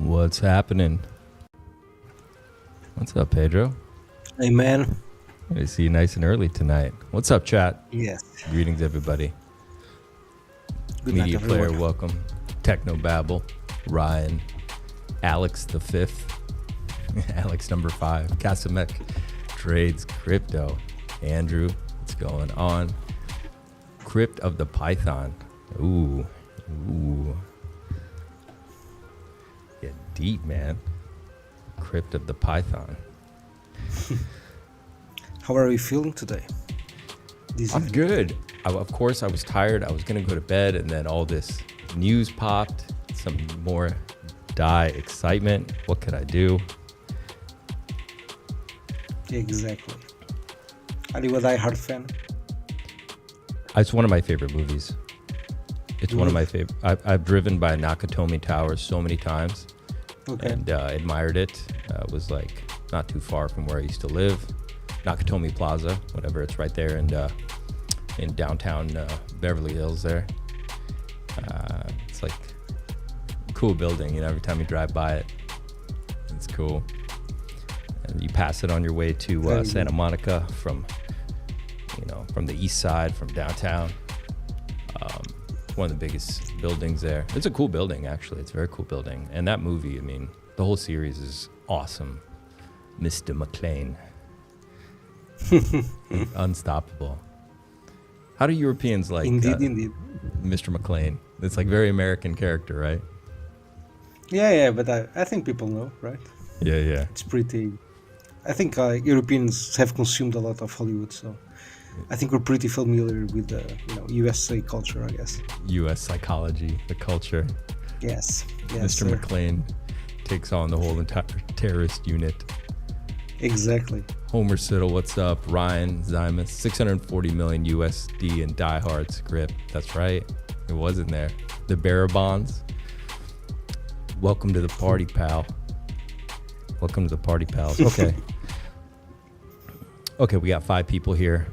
What's happening? What's up, Pedro? Hey, man. I see you nice and early tonight. What's up, chat? Yes. Greetings, everybody. Good Media night, Player, everyone. welcome. Techno Babble, Ryan, Alex the Fifth, Alex number 5, Casamek Trades Crypto, Andrew, what's going on? Crypt of the Python. Ooh. Get deep, man. Crypt of the Python. How are you feeling today? I'm good. Of course, I was tired. I was going to go to bed, and then all this news popped. Some more DAI excitement. What could I do? Exactly. Are you a die-hard fan? It's one of my favorite movies. It's one of my favorite. I've driven by Nakatomi Tower so many times, and admired it. It was like not too far from where I used to live. Nakatomi Plaza, whatever. It's right there in downtown Beverly Hills there. It's like a cool building, you know, every time you drive by it. It's cool. And you pass it on your way to Santa Monica from the east side, from downtown. It's one of the biggest buildings there. It's a cool building, actually. It's a very cool building. And that movie, I mean, the whole series is awesome. Mr. McLean. Unstoppable. How do Europeans like Indeed. Mr. McLean? It's like very American character, right? Yeah, but I think people know, right? Yeah. It's pretty... I think Europeans have consumed a lot of Hollywood, so I think we're pretty familiar with the USA culture, I guess. US psychology, the culture. Yes, Mr. sir. McLean takes on the whole entire terrorist unit. Exactly. Homer Siddle, what's up? Ryan Zymus, 640 million USD in die-hard script. That's right. It was in there. The bearer bonds. Welcome to the party, pal. Welcome to the party, pals. Okay. Okay, we got 5 people here.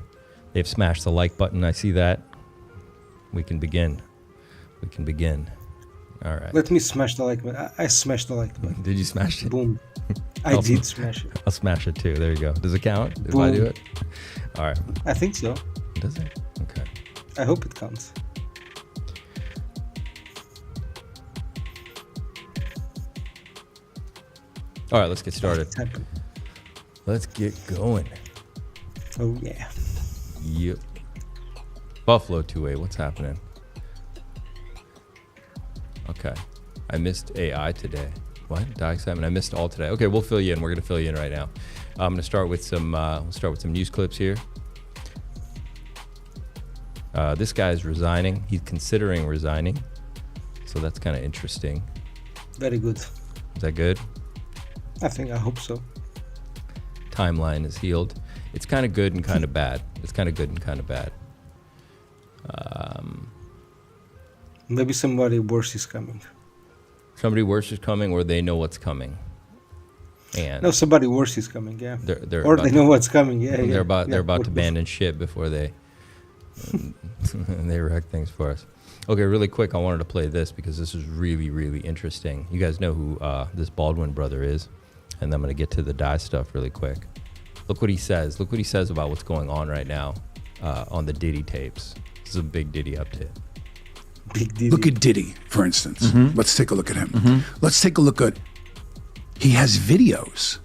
They've smashed the like button. I see that. We can begin. All right. Let me smash the like button. I smashed the like button. Did you smash it? Boom. I did smash it. I'll smash it too. There you go. Does it count if Boom. I do it? All right. I think so. Does it? Okay. I hope it counts. All right, let's get started. It's happened. Let's get going. Oh, yeah. Yep. Buffalo 2A, what's happening? Okay. I missed AI today. What? DAI excitement? I missed all today. Okay, we'll fill you in. We're going to fill you in right now. I'm going to start with some news clips here. This guy's resigning. He's considering resigning. So that's kind of interesting. Very good. Is that good? I hope so. Timeline is healed. It's kind of good and kind of bad. Maybe somebody worse is coming. Somebody worse is coming, or they know what's coming. And No, somebody worse is coming. Yeah. they're Or about they to- know what's coming. Yeah. They're about to What- abandon ship before they they wreck things for us. Okay, really quick, I wanted to play this because this is really, really interesting. You guys know who this Baldwin brother is, and I'm going to get to the DAI stuff really quick. Look what he says. Look what he says about what's going on right now on the Diddy tapes. This is a big Diddy update. Big Diddy. Look at Diddy, for instance. Let's take a look at him. Let's take a look at, he has videos.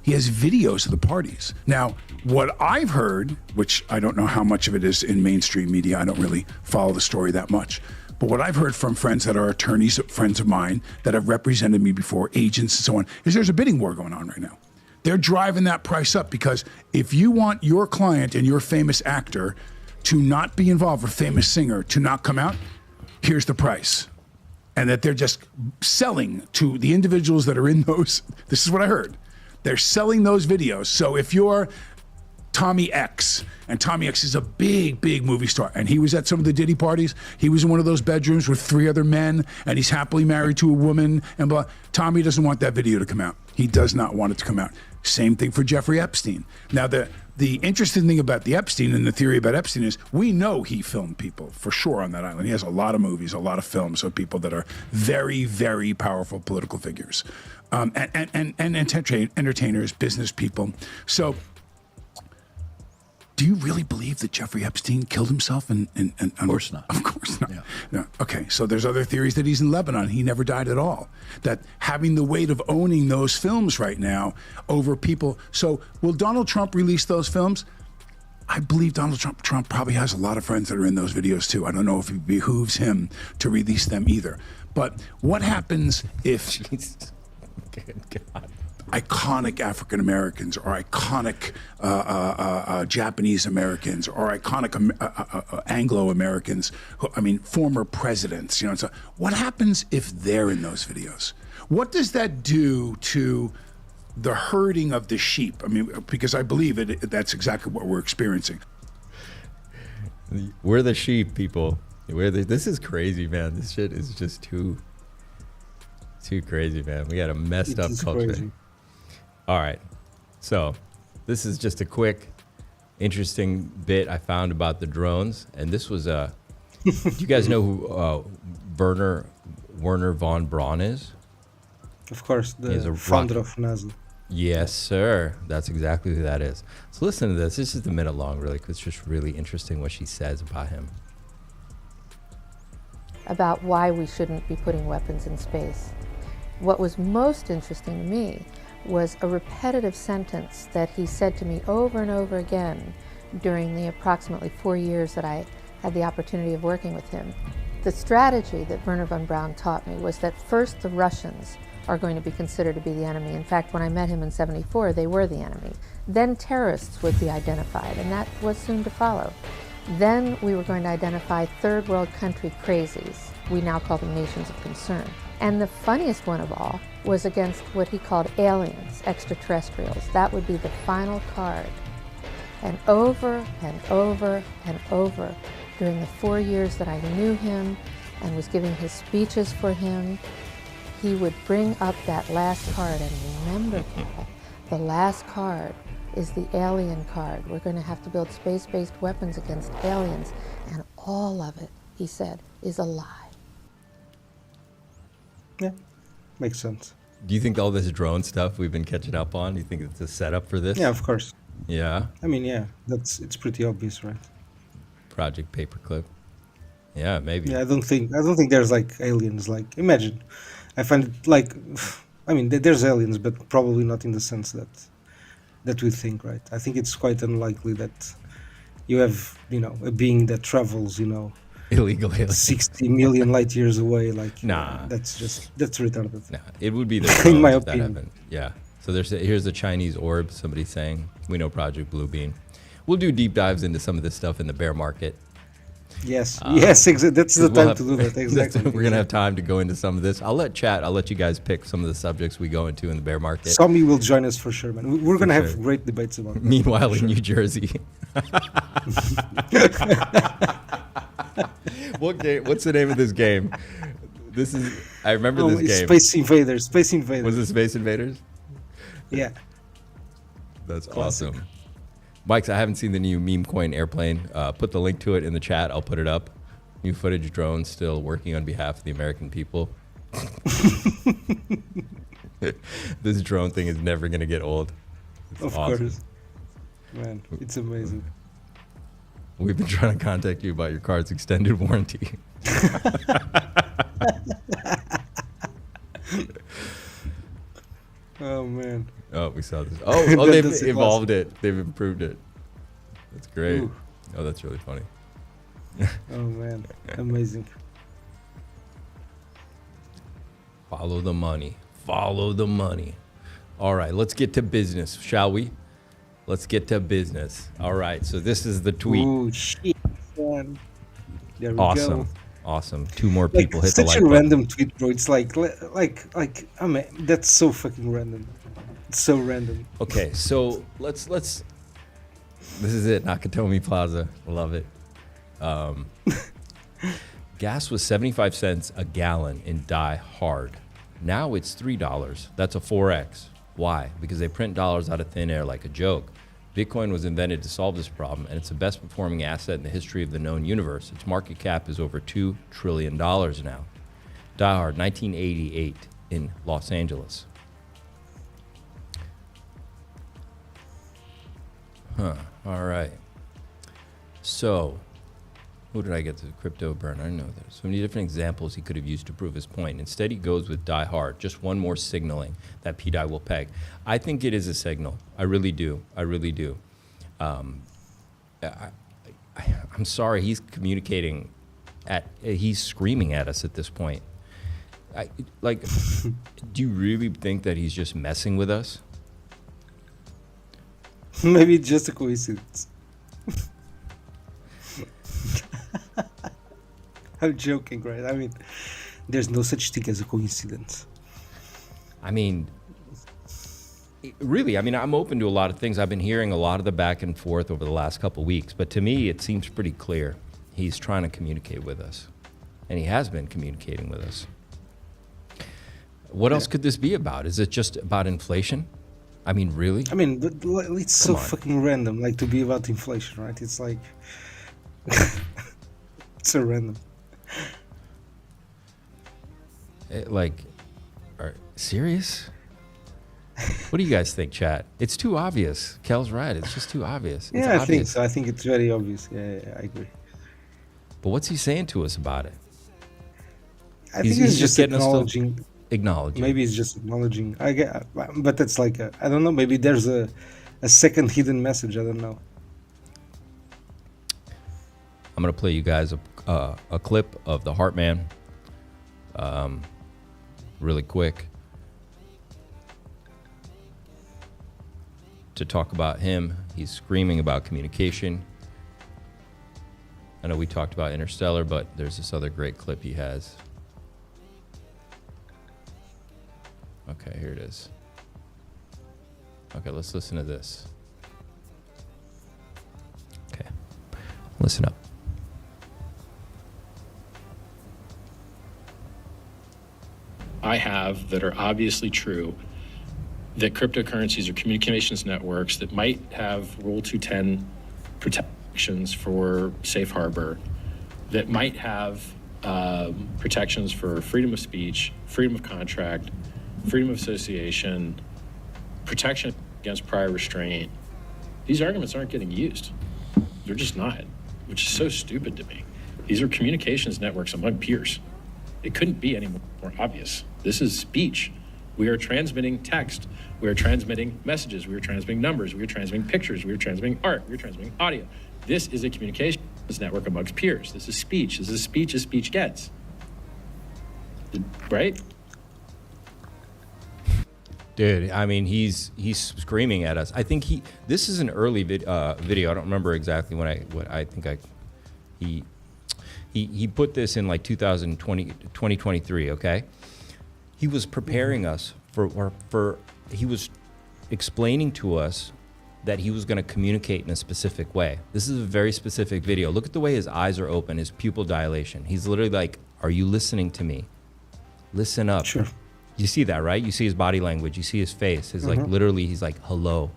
He has videos of the parties. Now, what I've heard, which I don't know how much of it is in mainstream media, I don't really follow the story that much, but what I've heard from friends that are attorneys, friends of mine that have represented me before, agents and so on, is there's a bidding war going on right now. They're driving that price up because if you want your client and your famous actor to not be involved, or famous singer to not come out, here's the price. And that they're just selling to the individuals that are in those. This is what I heard. They're selling those videos. So if you're Tommy X, and Tommy X is a big movie star, and he was at some of the Diddy parties, he was in one of those bedrooms with 3 other men, and he's happily married to a woman, and blah. Tommy doesn't want that video to come out. He does not want it to come out. Same thing for Jeffrey Epstein. Now, the the interesting thing about the Epstein and the theory about Epstein is we know he filmed people for sure on that island. He has a lot of movies, a lot of films of people that are very, very powerful political figures, and entertainers, business people. So do you really believe that Jeffrey Epstein killed himself? Of course not. Of course not. Yeah. No. Okay, so there's other theories that he's in Lebanon. He never died at all. That having the weight of owning those films right now over people. So will Donald Trump release those films? I believe Donald Trump probably has a lot of friends that are in those videos too. I don't know if it behooves him to release them either. But what happens if Good God. iconic African Americans or iconic Japanese Americans or iconic Anglo Americans, former presidents, so what happens if they're in those videos? What does that do to the herding of the sheep? Because I believe that's exactly what we're experiencing. We're the sheep, people. This is crazy, man. This shit is just too crazy, man. We got a messed up culture. Crazy. All right, so this is just a quick, interesting bit I found about the drones, and this was do you guys know who Werner von Braun is? Of course, He's the a founder rocket- of NASA. Yes, sir. That's exactly who that is. So listen to this. This is a minute long, really, 'cause it's just really interesting what she says about him. About why we shouldn't be putting weapons in space. What was most interesting to me was a repetitive sentence that he said to me over and over again during the approximately 4 years that I had the opportunity of working with him. The strategy that Werner von Braun taught me was that first the Russians are going to be considered to be the enemy. In fact, when I met him in '74, they were the enemy. Then terrorists would be identified, and that was soon to follow. Then we were going to identify third world country crazies. We now call them nations of concern. And the funniest one of all was against what he called aliens, extraterrestrials. That would be the final card. And over and over and over during the 4 years that I knew him and was giving his speeches for him, he would bring up that last card. And remember, people, the last card is the alien card. We're going to have to build space-based weapons against aliens. And all of it, he said, is a lie. Yeah, makes sense. Do you think all this drone stuff we've been catching up on, do you think it's a setup for this? Yeah, of course. Yeah? Yeah, it's pretty obvious, right? Project Paperclip. Yeah, maybe. Yeah, I don't think there's like aliens. Like, imagine, I find it like, there's aliens, but probably not in the sense that we think, right? I think it's quite unlikely that you have, a being that travels, Illegal aliens. 60 million light years away. Like, Nah. that's retarded. Nah, it would be the In my drones if that opinion. happened. Yeah. So here's the Chinese orb, somebody saying, we know Project Blue Beam. We'll do deep dives into some of this stuff in the bear market. Yes, yes, exactly. That's the time to do that. That's- Exactly. We're going to have time to go into some of this. I'll let you guys pick some of the subjects we go into in the bear market. Sammy will join us for sure, man. We're gonna sure. have great debates about that. Meanwhile, in New Jersey. What's the name of this game? I remember this it's game. Space Invaders. Space Invaders. Was it Space Invaders? Yeah. That's Classic. awesome. Mike's, I haven't seen the new meme coin airplane. Put the link to it in the chat. I'll put it up. New footage drone still working on behalf of the American people. This drone thing is never going to get old. It's Of awesome. course. Man, it's amazing. We've been trying to contact you about your car's extended warranty. Oh man. Oh, we saw this. Oh, they've That's a evolved it. They've improved it. That's great. Ooh. Oh, that's really funny. Oh man. Amazing. Follow the money. Follow the money. All right, let's get to business, shall we? Let's get to business. All right, so this is the tweet. Ooh, shit, man. There we Awesome. go. Awesome. Two more Like, people hit the such like a button. random tweet, bro. It's like, I mean, that's so fucking random. It's so random. Okay, so let's. This is it, Nakatomi Plaza. Love it. Gas was 75 cents a gallon in Die Hard. Now it's $3. That's a 4x. Why? Because they print dollars out of thin air like a joke. Bitcoin was invented to solve this problem, and it's the best performing asset in the history of the known universe. Its market cap is over $2 trillion now. Die Hard, 1988 in Los Angeles. All right. So, who did I get to the crypto burn? I know there's so many different examples he could have used to prove his point. Instead, he goes with Die Hard, just one more signaling that P-Dai will peg. I think it is a signal. I really do. I really do. I'm sorry, he's communicating he's screaming at us at this point. Do you really think that he's just messing with us? Maybe it's just a coincidence. I'm joking, right? I mean, there's no such thing as a coincidence. I mean, really, I'm open to a lot of things. I've been hearing a lot of the back and forth over the last couple of weeks, but to me, it seems pretty clear. He's trying to communicate with us, and he has been communicating with us. What else could this be about? Is it just about inflation? I mean, really? I mean, but it's so fucking random, like, to be about inflation, right? It's like, it's so random. Serious? What do you guys think, chat? It's too obvious. Kel's right. It's just too obvious. It's Yeah, I obvious. think so. I think it's very obvious. Yeah, I agree. But what's he saying to us about it? I think he's just getting us acknowledging. Acknowledging. Maybe he's just acknowledging. I get, but that's like I don't know. Maybe there's a second hidden message. I don't know. I'm gonna play you guys a clip of the Heartman, really quick, to talk about him. He's screaming about communication. I know we talked about Interstellar, but there's this other great clip he has. Okay, here it is. Okay, let's listen to this. Okay, listen up. I have that are obviously true, that cryptocurrencies are communications networks that might have Rule 210 protections for safe harbor, that might have protections for freedom of speech, freedom of contract, freedom of association, protection against prior restraint. These arguments aren't getting used. They're just not, which is so stupid to me. These are communications networks among peers. It couldn't be any more obvious. This is speech. We are transmitting text. We are transmitting messages. We are transmitting numbers. We are transmitting pictures. We are transmitting art. We are transmitting audio. This is a communications network amongst peers. This is speech. This is speech as speech gets. Right? Dude, I mean, he's screaming at us. I think this is an early video. I don't remember exactly he put this in like 2023, okay? He was preparing us he was explaining to us that he was going to communicate in a specific way. This is a very specific video. Look at the way his eyes are open, his pupil dilation. He's literally like, are you listening to me? Listen up. Sure. You see that, right? You see his body language. You see his face. His like literally, he's like, hello.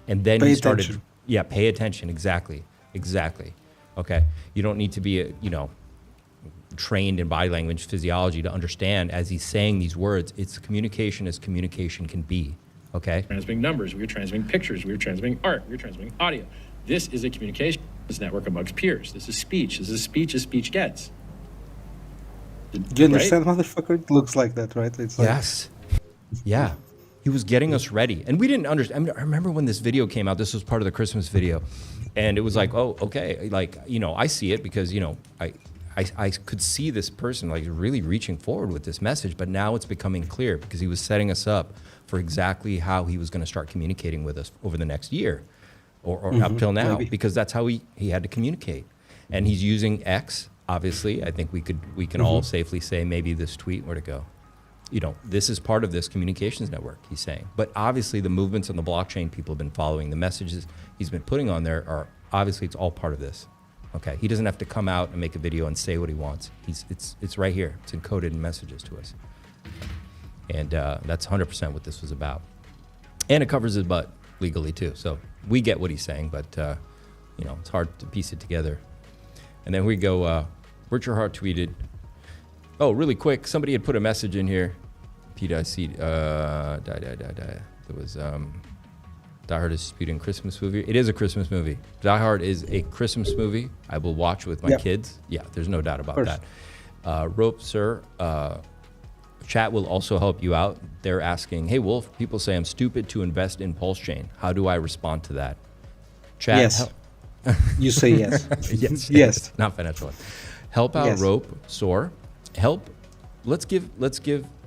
And then Pay he started, attention. yeah, pay attention. Exactly. Okay. You don't need to be, trained in body language physiology to understand as he's saying these words, it's communication as communication can be. Okay. Transmitting numbers. We are transmitting pictures. We are transmitting art. We are transmitting audio. This is a communications network amongst peers. This is speech. This is speech as speech gets. Do you understand, motherfucker? It looks like that, right? It's like, Yes. Yeah. He was getting us ready. And we didn't understand. I remember when this video came out, this was part of the Christmas video. And it was like, oh, okay. Like, I see it because, I could see this person like really reaching forward with this message, but now it's becoming clear because he was setting us up for exactly how he was going to start communicating with us over the next year or up till now, maybe. because that's how he had to communicate. And he's using X, obviously. I think we can all safely say maybe this tweet, where'd it go? This is part of this communications network, he's saying. But obviously the movements on the blockchain people have been following. The messages he's been putting on there are obviously, it's all part of this. Okay, he doesn't have to come out and make a video and say what he wants. It's right here. It's encoded in messages to us. And that's 100% what this was about. And it covers his butt. legally too. So we get what he's saying, but it's hard to piece it together. And then we go, Richard Hart tweeted, oh, really quick, somebody had put a message in here. P-Dai, There was Die Hard is disputing Christmas movie. It is a Christmas movie. Die Hard is a Christmas movie. I will watch with my kids. Yeah, there's no doubt about that. Rope, sir, chat will also help you out. They're asking, hey, Wolf, people say I'm stupid to invest in PulseChain. How do I respond to that? Chat, yes. You say yes. yes. Yes. Not financial. Help out Rope, Soar. Help. Let's give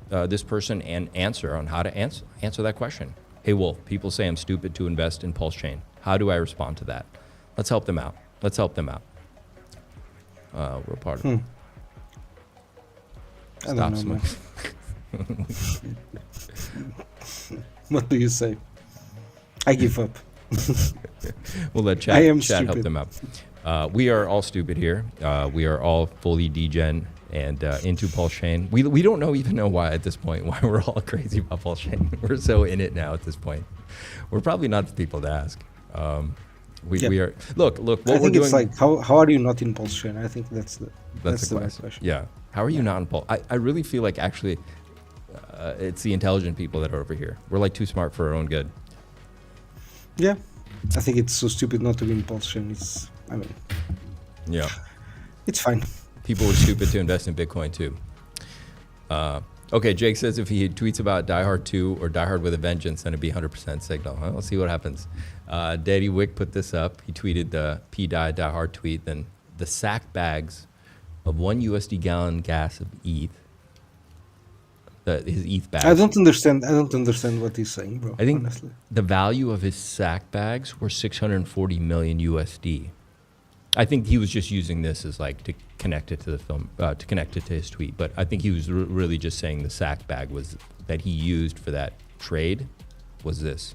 this person an answer on how to answer that question. Hey, Wolf, people say I'm stupid to invest in PulseChain. How do I respond to that? Let's help them out. We're part of it. I don't know, man. What do you say? I give up. We'll let chat help them out. We are all stupid here. We are all fully degen and into PulseChain. We don't even know why at this point, why we're all crazy about PulseChain. We're so in it now at this point. We're probably not the people to ask. We are. Look. What I think we're it's doing, like, how are you not in PulseChain? I think that's the right question. Yeah. How are you not in Pulse? I really feel like actually it's the intelligent people that are over here. We're like too smart for our own good. Yeah. I think it's so stupid not to be in PulseChain. Yeah. It's fine. People were stupid to invest in Bitcoin too. Okay, Jake says if he tweets about Die Hard 2 or Die Hard with a Vengeance, then it'd be 100% signal. Well, we'll see what happens. Daddy Wick put this up. He tweeted the P-Dai Die Hard tweet. Then the sack bags of $1 USD gallon gas of ETH. His ETH bags. I don't understand what he's saying, bro. I think honestly, the value of his sack bags were 640 million USD. I think he was just using this as like to connect it to the film, to connect it to his tweet. But I think he was really just saying the sack bag was that he used for that trade was this.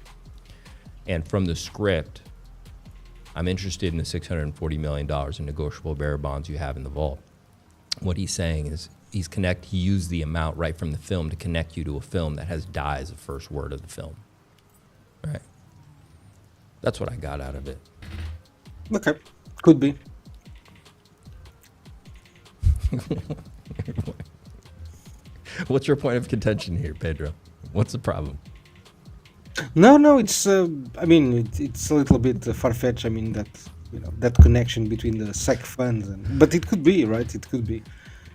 And from the script, I'm interested in the $640 million in negotiable bearer bonds you have in the vault. What he's saying is he used the amount right from the film to connect you to a film that has die as the first word of the film. Right. That's what I got out of it. okay, could be. What's your point of contention here, Pedro? What's the problem? No, it's it's a little bit far-fetched. That connection between the SEC funds, but it could be, right? It could be.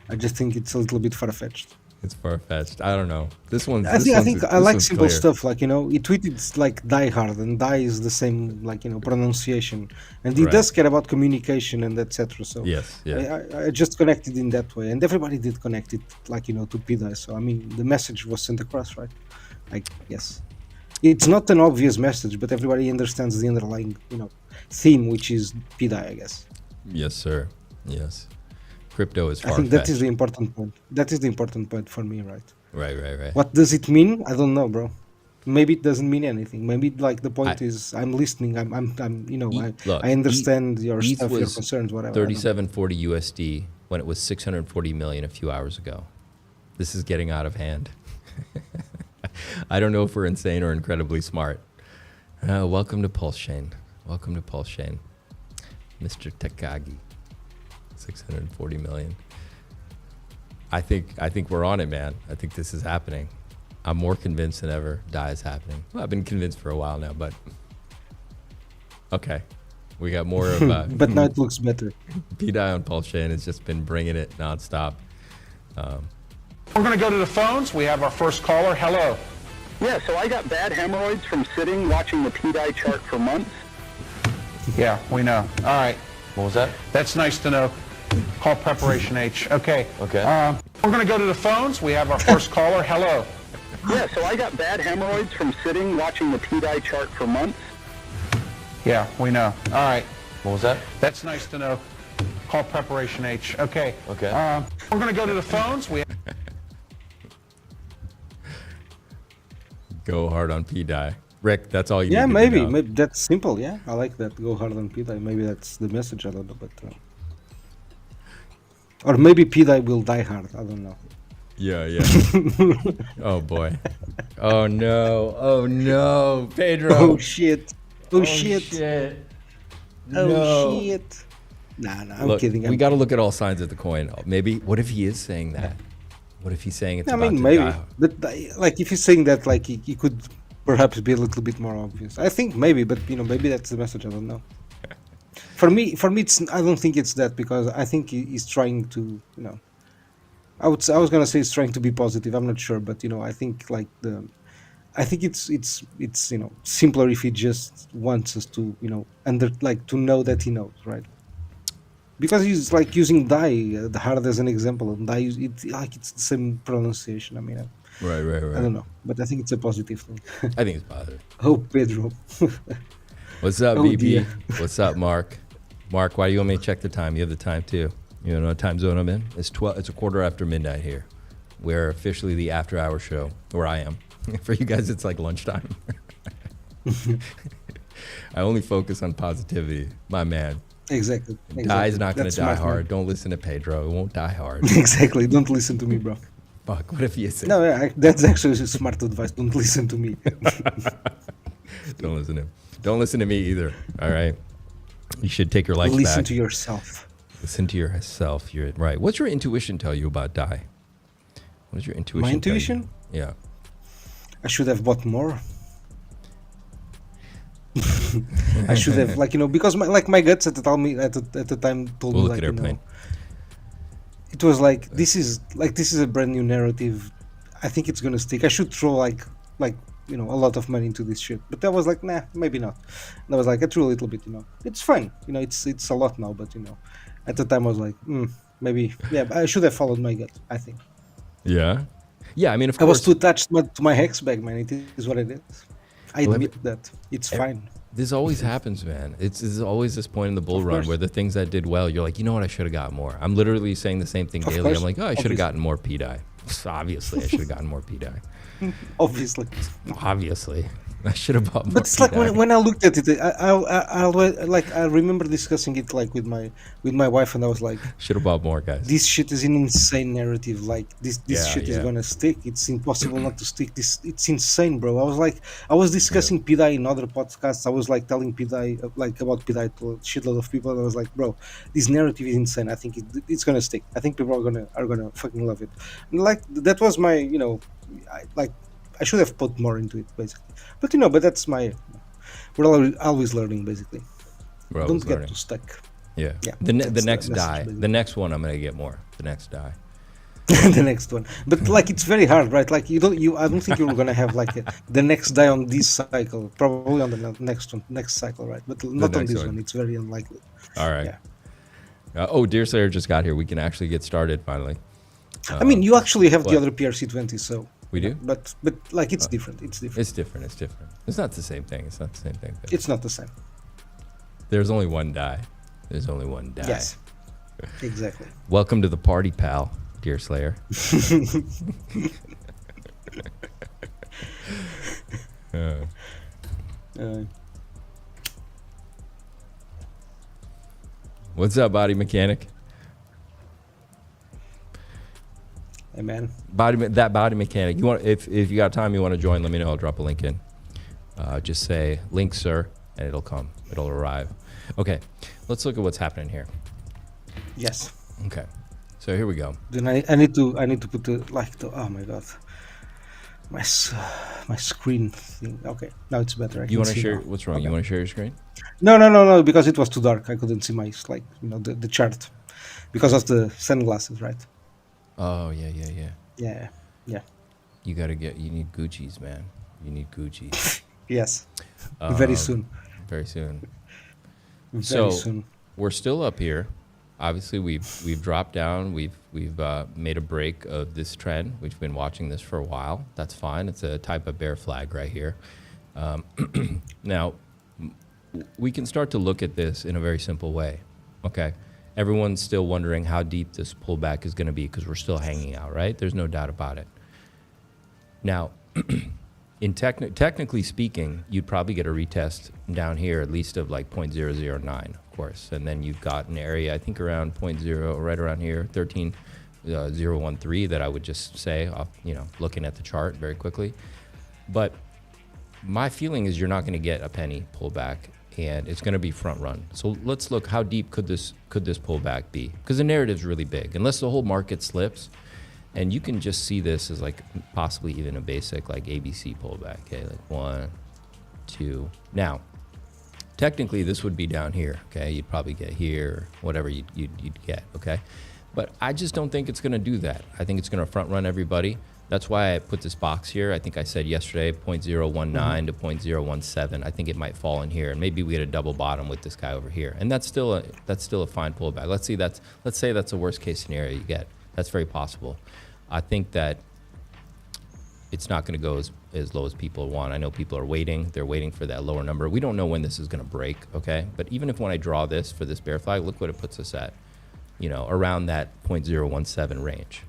I just think it's a little bit far-fetched. It's far-fetched. I don't know. I like simple stuff. He tweeted like Die Hard, and Die is the same pronunciation, and he does care about communication and etc. So yes. I just connected in that way, and everybody did connect it to P-Dai. So the message was sent across, right? Yes. It's not an obvious message, but everybody understands the underlying, theme, which is P-Dai, I guess. Yes, sir. Yes. Crypto is far-fetched. I think that is the important point. That is the important point for me, right? Right. What does it mean? I don't know, bro. Maybe it doesn't mean anything. Maybe the point is I'm listening. I understand your ETH stuff, your concerns, whatever. 3740 USD when it was 640 million a few hours ago. This is getting out of hand. I don't know if we're insane or incredibly smart. Welcome to PulseChain. Mr. Takagi. 640 million. I think we're on it, man. I think this is happening. I'm more convinced than ever DAI is happening. Well, I've been convinced for a while now, but okay. We got more of but now it looks better. P-Dai on PulseChain has just been bringing it nonstop. We're going to go to the phones. We have our first caller. Hello. Yeah, so I got bad hemorrhoids from sitting watching the P-Dai chart for months. Yeah, we know. All right. What was that? That's nice to know. Call Preparation H. Okay. Okay. We're going to go to the phones. We have our first caller. Hello. Yeah, so I got bad hemorrhoids from sitting watching the P-Dai chart for months. Yeah, we know. All right. What was that? That's nice to know. Call Preparation H. Okay. Okay. We're going to go to the phones. Go hard on P-Dai. Rick, that's all you Yeah, need maybe. to know. Maybe that's simple. Yeah, I like that. Go hard on P-Dai. Maybe that's the message. I don't know, but or maybe P-Dai will die hard. I don't know. Yeah. Oh boy. Oh no! Oh no, Pedro! Oh shit! Oh, Oh, shit! shit. Oh No. shit! Nah, I'm Look, kidding. we got to look at all sides of the coin. Maybe, what if he is saying that? What if he's saying it's I about mean, to maybe, die? but like if he's saying that, like he could perhaps be a little bit more obvious. I think maybe, but maybe that's the message. I don't know. For me, it's. I don't think it's that because I think he's trying to. I was gonna say he's trying to be positive. I'm not sure, but I think I think it's simpler if he just wants us to to know that he knows, right? Because he's like using Dai, the hard as an example, and Dai it's the same pronunciation. I mean, Right. I don't know, but I think it's a positive thing. I think it's positive. Oh, Pedro. What's up, Oh, BP? dear. What's up, Mark? Mark, why do you want me to check the time? You have the time too. You know what time zone I'm in? It's 12. It's a quarter after midnight here. We're officially the after-hour show, or I am. For you guys, it's like lunchtime. I only focus on positivity, my man. Exactly. Die's not going That's to die smart, man. hard. Don't listen to Pedro. It won't die hard. Exactly. Don't listen to me, bro. Fuck. What if you say? No, that's actually smart advice. Don't listen to me. Don't listen to him. Don't listen to me either. All right. You should take your life Listen back. to yourself. Listen to yourself. You're right. What's your intuition tell you about Die? What does your intuition? My tell you? intuition? Yeah. I should have bought more. I should have because my guts at the time told We'll me look at airplane. it was like this is a brand new narrative. I think it's gonna stick. I should throw like a lot of money into this shit. But I was like, nah, maybe not. And I was like, I threw a little bit. It's fine. It's a lot now. But at the time I was like, maybe I should have followed my gut. I think. Yeah. Yeah. I mean, of I was course. too attached to my hex bag, man. It is what it is. I Well, admit that. It's fine. This always happens, man. It's always this point in the bull Of run course. where the things that did well, you're like, you know what, I should have got more. I'm literally saying the same thing Of daily. course. I'm like, oh, I should have Obviously. gotten more P-Dai. Obviously, I should have gotten more P-Dai. Obviously. Obviously, I should have bought more. But it's like P-Dai. when I looked at it, I remember discussing it like with my wife, and I was like, Should have bought more, guys. this shit is an insane narrative. Like this Yeah, shit is yeah. gonna stick. It's impossible not to stick. It's insane, bro. I was discussing pDAI in other podcasts. I was like telling pDAI about pDAI to a shitload of people, and I was like, bro, this narrative is insane. I think it's gonna stick. I think people are gonna fucking love it. And that was my I should have put more into it basically. But that's my. We're always learning basically. We're Don't always get learning. too stuck. Yeah. Yeah, The that's next the message, die. basically. The next one, I'm gonna get more. The next die. The next one, but it's very hard, right? Like I don't think you're gonna have the next die on this cycle. Probably on the next cycle, right? But not on next this one. one. It's very unlikely. All right. Yeah. DeerSlayer just got here. We can actually get started finally. I mean, you actually have what? the other PRC20, so We do? But it's different. It's different. It's different. It's different. It's not the same thing. It's not the same thing. But It's not the same. there's only one die. There's only one die. Yes, exactly. Welcome to the party, pal, DeerSlayer. Uh, What's up, body mechanic? hey man, That body mechanic. You want if you got time, you want to join? Let me know. I'll drop a link in. Just say link, sir, and it'll come. It'll arrive. Okay, let's look at what's happening here. yes. Okay, so here we go. Then I need to put oh my god, my screen thing. Okay, now it's better. You want to see share? now. What's wrong? Okay. You want to share your screen? No, because it was too dark. I couldn't see my the chart because of the sunglasses, right? Oh yeah. Yeah. You need Gucci's, man. You need Gucci's. Yes. Very soon. Very soon. Very So soon. we're still up here. Obviously, we've dropped down. We've made a break of this trend. We've been watching this for a while. That's fine. It's a type of bear flag right here. Now, we can start to look at this in a very simple way. Okay, everyone's still wondering how deep this pullback is going to be because we're still hanging out, right? There's no doubt about it. Now, technically speaking, you'd probably get a retest down here at least of like 0.009, of course, and then you've got an area I think around 0.0, right around here, 13.013 that I would just say, looking at the chart very quickly. But my feeling is you're not going to get a penny pullback, and it's going to be front run. So let's look, how deep could this pullback be? Because the narrative's really big. Unless the whole market slips, and you can just see this as like possibly even a basic like ABC pullback. Okay, like 1, 2. Now, technically this would be down here. Okay, you'd probably get here, whatever you'd get. Okay, but I just don't think it's going to do that. I think it's going to front run everybody. That's why I put this box here. I think I said yesterday 0.019 to 0.017. I think it might fall in here, and maybe we had a double bottom with this guy over here, and that's still a fine pullback. Let's say that's the worst case scenario you get. That's very possible. I think that it's not going to go as low as people want. I know people are waiting. They're waiting for that lower number. We don't know when this is going to break, okay? But even if when I draw this for this bear flag, look what it puts us at, around that 0.017 range,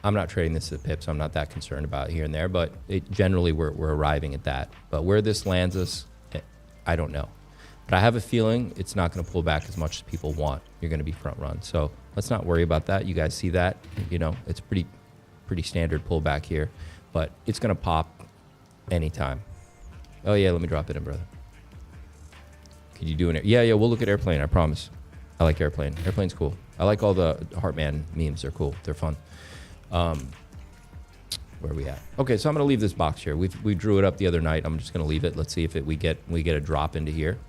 I'm not trading this at pips. I'm not that concerned about it here and there, but generally we're arriving at that. But where this lands us, I don't know. But I have a feeling it's not going to pull back as much as people want. You're going to be front run. So let's not worry about that. You guys see that? It's pretty standard pullback here, but it's going to pop anytime. Oh yeah, let me drop it in, brother. Could you do an Yeah, we'll look at airplane, I promise. I like airplane. Airplane's cool. I like all the Heartman memes. They're cool. They're fun. Where are we at? Okay, so I'm going to leave this box here. We drew it up the other night. I'm just going to leave it. Let's see if we get a drop into here.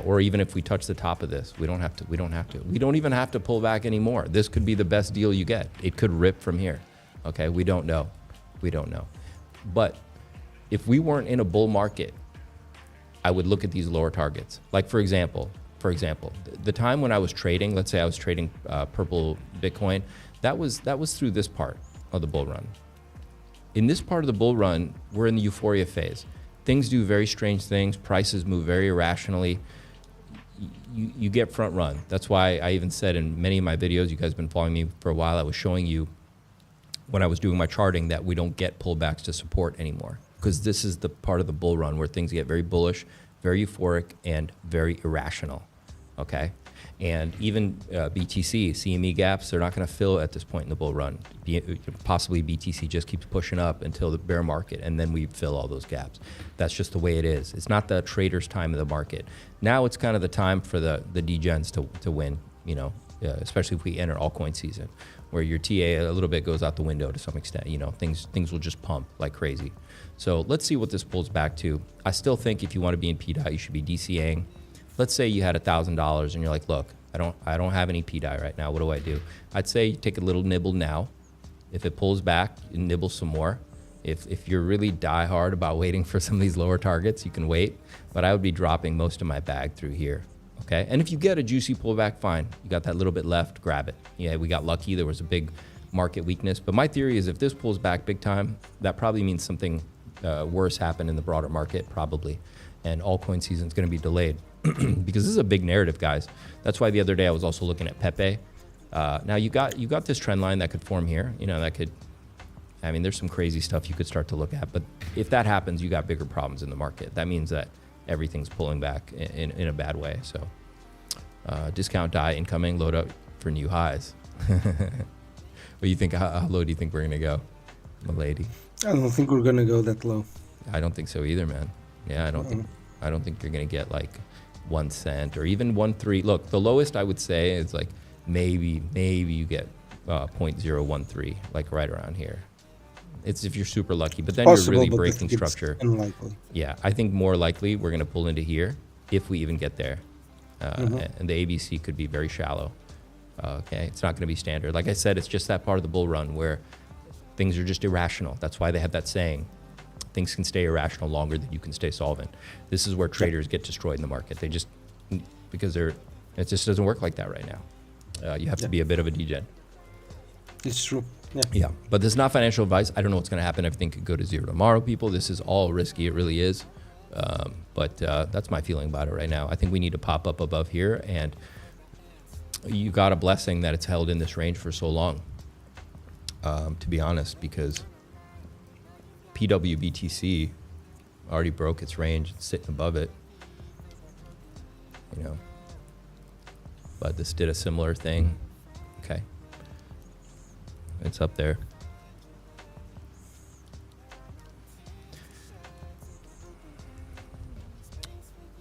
Or even if we touch the top of this, we don't even have to pull back anymore. This could be the best deal you get. It could rip from here. Okay, we don't know. But if we weren't in a bull market, I would look at these lower targets. Like for example, the time when I was trading, let's say I was trading purple Bitcoin, that was through this part of the bull run. In this part of the bull run, we're in the euphoria phase. Things do very strange things. Prices move very irrationally. You get front run. That's why I even said in many of my videos, you guys have been following me for a while, I was showing you when I was doing my charting that we don't get pullbacks to support anymore, because this is the part of the bull run where things get very bullish, very euphoric, and very irrational, okay? And even BTC, CME gaps, they're not going to fill at this point in the bull run. Possibly BTC just keeps pushing up until the bear market, and then we fill all those gaps. That's just the way it is. It's not the trader's time of the market. Now it's kind of the time for the degens to win, especially if we enter altcoin season, where your TA a little bit goes out the window to some extent. Things will just pump like crazy. So let's see what this pulls back to. I still think if you want to be in P-Dai, you should be DCAing. Let's say you had $1,000 and you're like, look, I don't have any P-Dai right now. What do? I'd say you take a little nibble now. If it pulls back, you nibble some more. If you're really die hard about waiting for some of these lower targets, you can wait. But I would be dropping most of my bag through here. Okay, and if you get a juicy pullback, fine. You got that little bit left, grab it. Yeah, we got lucky. There was a big market weakness. But my theory is if this pulls back big time, that probably means something worse happened in the broader market, probably. And altcoin season is going to be delayed because this is a big narrative, guys. That's why the other day I was also looking at Pepe. Now you got this trend line that could form here. There's some crazy stuff you could start to look at. But if that happens, you got bigger problems in the market. That means that everything's pulling back in a bad way. So discount DAI incoming, load up for new highs. What do you think? How low do you think we're going to go, my lady? I don't think we're going to go that low. I don't think so either, man. Yeah, I don't think you're going to get like 1 cent or even 1.3. Look, the lowest I would say is like maybe you get 0.013, like right around here. It's if you're super lucky, but then Possible, you're really but breaking it's structure. Unlikely. Yeah, I think more likely we're going to pull into here if we even get there. And the ABC could be very shallow. Okay, it's not going to be standard. Like I said, it's just that part of the bull run where things are just irrational. That's why they have that saying, things can stay irrational longer than you can stay solvent. This is where traders get destroyed in the market. Because it just doesn't work like that right now. You have to be a bit of a degen. It's true. Yeah, but this is not financial advice. I don't know what's going to happen. Everything could go to zero tomorrow, people. This is all risky. It really is. But that's my feeling about it right now. I think we need to pop up above here, and you got a blessing that it's held in this range for so long, to be honest, because PWBTC already broke its range. It's sitting above it, But this did a similar thing. Okay. It's up there.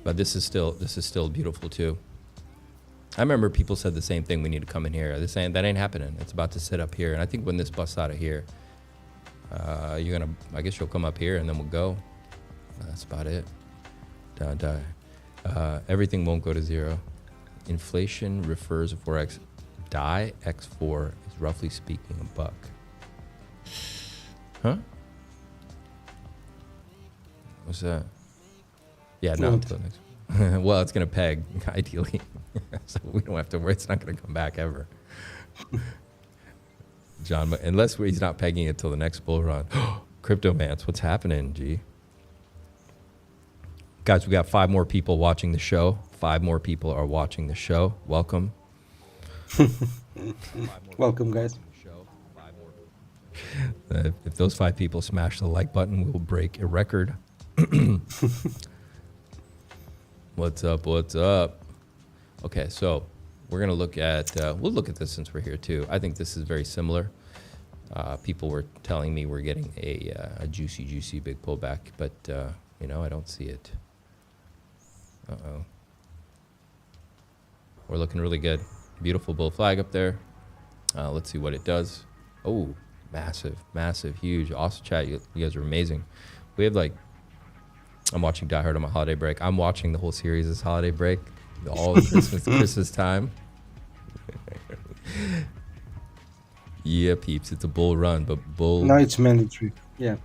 But this is still beautiful too. I remember people said the same thing. We need to come in here. They're saying that ain't happening. It's about to sit up here. And I think when this busts out of here, I guess you'll come up here and then we'll go. That's about it. Everything won't go to zero. Inflation refers to Forex. DAI X4 is roughly speaking a buck. Huh? What's that? Yeah, no. Until next. Well, it's gonna peg ideally, so we don't have to worry. It's not gonna come back ever. John, unless he's not pegging it till the next bull run. Cryptomance, what's happening, G? Guys, we got 5 more people watching the show. 5 more people are watching the show. Welcome. Welcome, guys. If those 5 people smash the like button, we'll break a record. What's up? What's up? Okay, so we're gonna look at. We'll look at this since we're here too. I think this is very similar. People were telling me we're getting a juicy big pullback, but I don't see it. Uh-oh. We're looking really good. Beautiful bull flag up there. Let's see what it does. Oh, massive, huge. Awesome chat. You guys are amazing. We have I'm watching Die Hard on my holiday break. I'm watching the whole series this holiday break. All Christmas time. Yeah, peeps. It's a bull run, but Now it's mandatory. Yeah.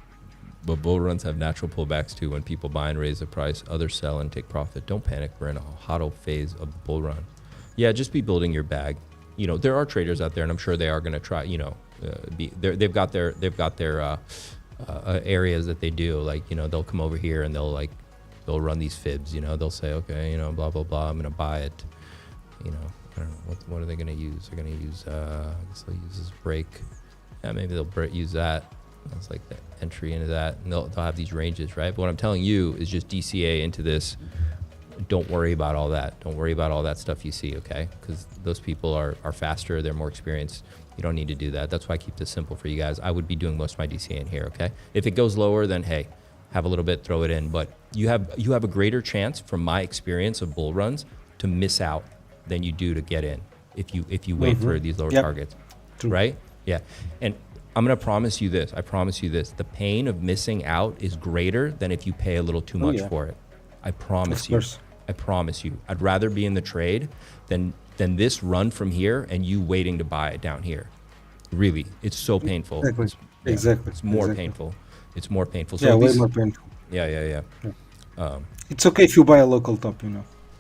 But bull runs have natural pullbacks too. When people buy and raise the price, others sell and take profit. Don't panic. We're in a hodl phase of the bull run. Yeah, just be building your bag. There are traders out there, and I'm sure they are going to try. They've got their areas that they do. They'll come over here and they'll run these fibs. They'll say, okay, blah blah blah. I'm going to buy it. I don't know what are they going to use. They're going to use. I guess they'll use this break. Yeah, maybe they'll use that. That's like the entry into that, and they'll have these ranges, right? But what I'm telling you is just DCA into this. Don't worry about all that. Don't worry about all that stuff you see, okay? Because those people are faster. They're more experienced. You don't need to do that. That's why I keep this simple for you guys. I would be doing most of my DCA in here, okay? If it goes lower, then hey, have a little bit, throw it in. But you have a greater chance, from my experience of bull runs, to miss out than you do to get in if you wait for these lower targets, right? Yeah, and I'm gonna promise you this. I promise you this. The pain of missing out is greater than if you pay a little too much for it. I promise you. I promise you. I'd rather be in the trade than this run from here and you waiting to buy it down here. Really, it's so painful. Exactly. It's more painful. It's more painful. So way more painful. Yeah. It's okay if you buy a local top.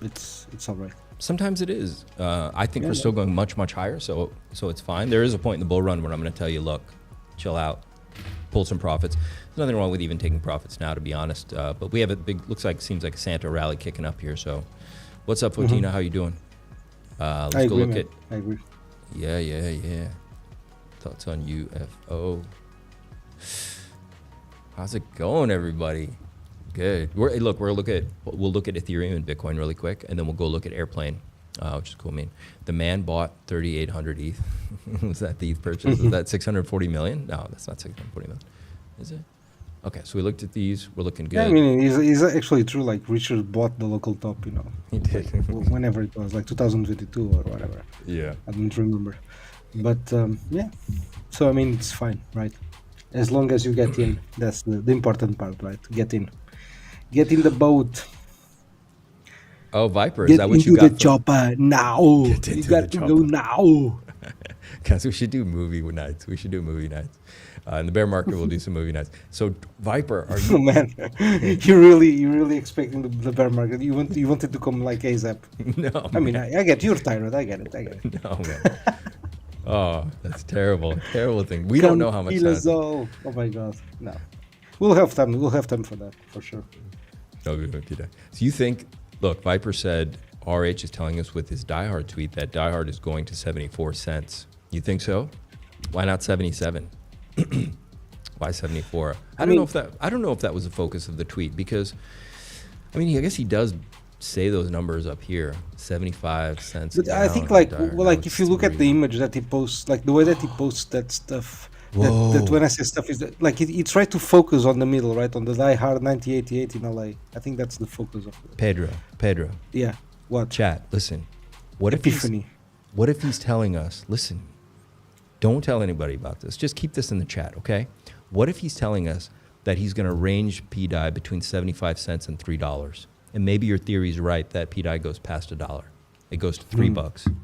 It's all right. Sometimes it is. I think we're still going much higher, so it's fine. There is a point in the bull run where I'm going to tell you, look, chill out, pull some profits. There's nothing wrong with even taking profits now, to be honest. But we have a big, seems like a Santa rally kicking up here. So, what's up, Fotina? How you doing? Let's go look at. I agree. Yeah. Thoughts on UFO? How's it going, everybody? Good. We'll look at Ethereum and Bitcoin really quick, and then we'll go look at Airplane, which is cool. The man bought 3,800 ETH. Was that the ETH purchase? Was that 640 million? No, that's not 640 million. Is it? Okay, so we looked at these. We're looking good. Yeah, it's actually true. Richard bought the local top. He did. Whenever it was, 2022 or whatever. Yeah. I don't remember. But yeah. So it's fine, right? As long as you get in, that's the important part, right? Get in the boat. Oh, Viper, is that what you got? Get into the chopper now. You got to go now. Guys, we should do movie nights. In the bear market, we'll do some movie nights. So, Viper, are you? Oh, man, you're really expecting the bear market. You wanted to come like ASAP. No, I get you're tired. I get it. No, man. Oh, that's terrible thing. We don't know how much time. Oh my God, no. We'll have time for that for sure. Okay. So you think? Look, Viper said RH is telling us with his Die Hard tweet that Die Hard is going to 74 cents. You think so? Why not 77? Why 74? I don't know if that was the focus of the tweet, because I guess he does say those numbers up here, 75 cents. But I think if you look at the image that he posts, the way that he posts that stuff, That when I say stuff is that, like it try to focus on the middle, right? On the Die Hard 1988 in LA. I think that's the focus of it. Pedro. Yeah. What? Chat, listen. What Epiphany. if he's telling us, listen, don't tell anybody about this. Just keep this in the chat, okay? What if he's telling us that he's going to range P-Dai between 75 cents and $3? And maybe your theory is right that P-Dai goes past $1. It goes to $3.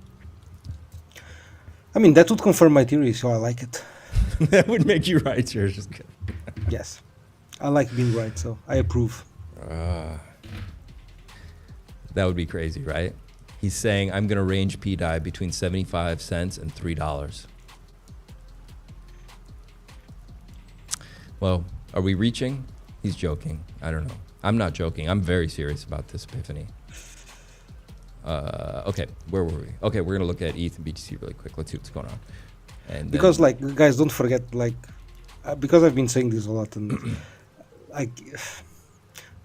I mean, that would confirm my theory, so I like it. That would make you right, sir. Just kidding. Yes. I like being right, so I approve. That would be crazy, right? He's saying, I'm going to range P-Dai between 75 cents and $3. Well, are we reaching? He's joking. I don't know. I'm not joking. I'm very serious about this epiphany. Okay, where were we? Okay, we're going to look at ETH and BTC really quick. Let's see what's going on. And because, like, guys, don't forget, like, because I've been saying this a lot, and like,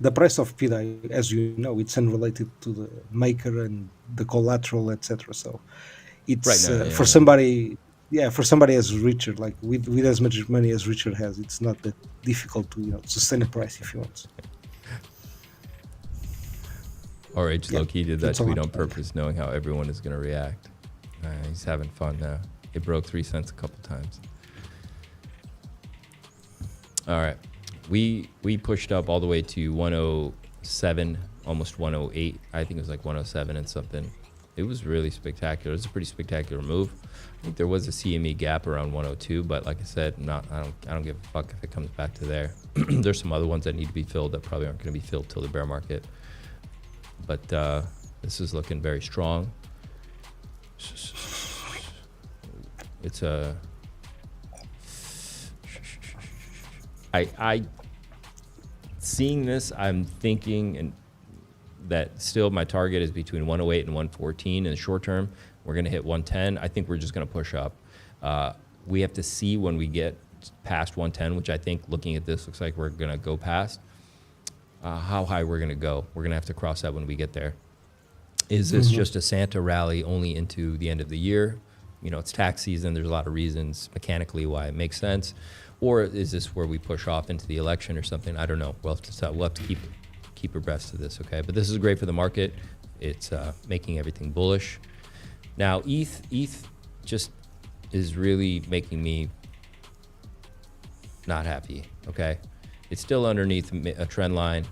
the price of P-Dai, as you know, it's unrelated to the maker and the collateral, etc. So it's Right now, for somebody, for somebody as Richard, like with as much money as Richard has, it's not that difficult to sustain a price if you want. RH low-key did that that's all tweet I'm on saying. purpose, knowing how everyone is going to react. He's having fun now. It broke 3 cents a couple times. All right. We pushed up all the way to 107, almost 108. I think it was like 107 and something. It was really spectacular. It was a pretty spectacular move. I think there was a CME gap around 102, but like I said, I don't give a fuck if it comes back to there. There's some other ones that need to be filled that probably aren't going to be filled till the bear market. But this is looking very strong. It's a... I seeing this, I'm thinking and that still my target is between 108 and 114 in the short term. We're going to hit 110. I think we're just going to push up. We have to see when we get past 110, which I think looking at this looks like we're going to go past. How high we're going to go. We're going to have to cross that when we get there. Is this just a Santa rally only into the end of the year? You know, it's tax season. There's a lot of reasons mechanically why it makes sense. Or is this where we push off into the election or something? I don't know. We'll have to keep abreast of this, okay? But this is great for the market. It's making everything bullish. Now, ETH just is really making me not happy, okay? It's still underneath a trend line.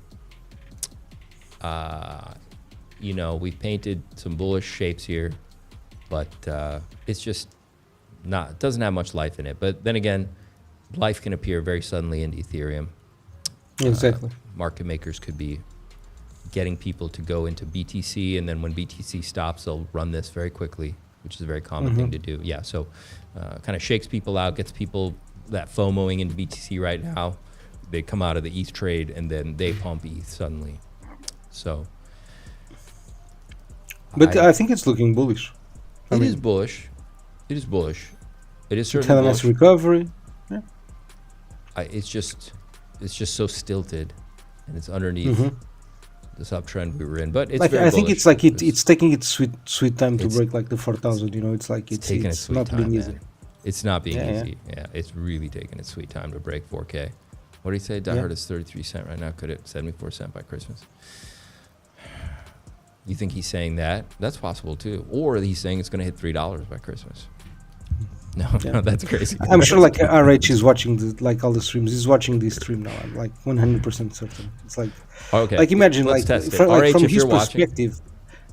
You know, we've painted some bullish shapes here, but it's just not, it doesn't have much life in it. But then again, life can appear very suddenly into Ethereum. Exactly. Market makers could be getting people to go into BTC, and then when BTC stops, they'll run this very quickly, which is a very common thing to do. Yeah, so kind of shakes people out, gets people that FOMOing into BTC right now. They come out of the ETH trade, and then they pump ETH suddenly. So, but I think it's looking bullish. It is bullish. It is bullish. It is It had certainly a nice bullish. recovery. It's just so stilted, and it's underneath this uptrend we were in. But it's Like very I think bullish. it's like it's taking its sweet time to It's- break like the 4,000. You know, it's like it's taking its sweet not time, being man. easy. It's not being Yeah, easy. Yeah, it's really taking its sweet time to break 4K. What do you say? Die Hard is 33 cent right now. Could it 74 cent by Christmas? You think he's saying that? That's possible too. Or he's saying it's going to hit $3 by Christmas. No, no, that's crazy. I'm sure like RH is watching all the streams. He's watching this stream now. I'm like 100% certain. It's like Okay. like imagine Let's like, test it. from RH, if his you're watching. perspective.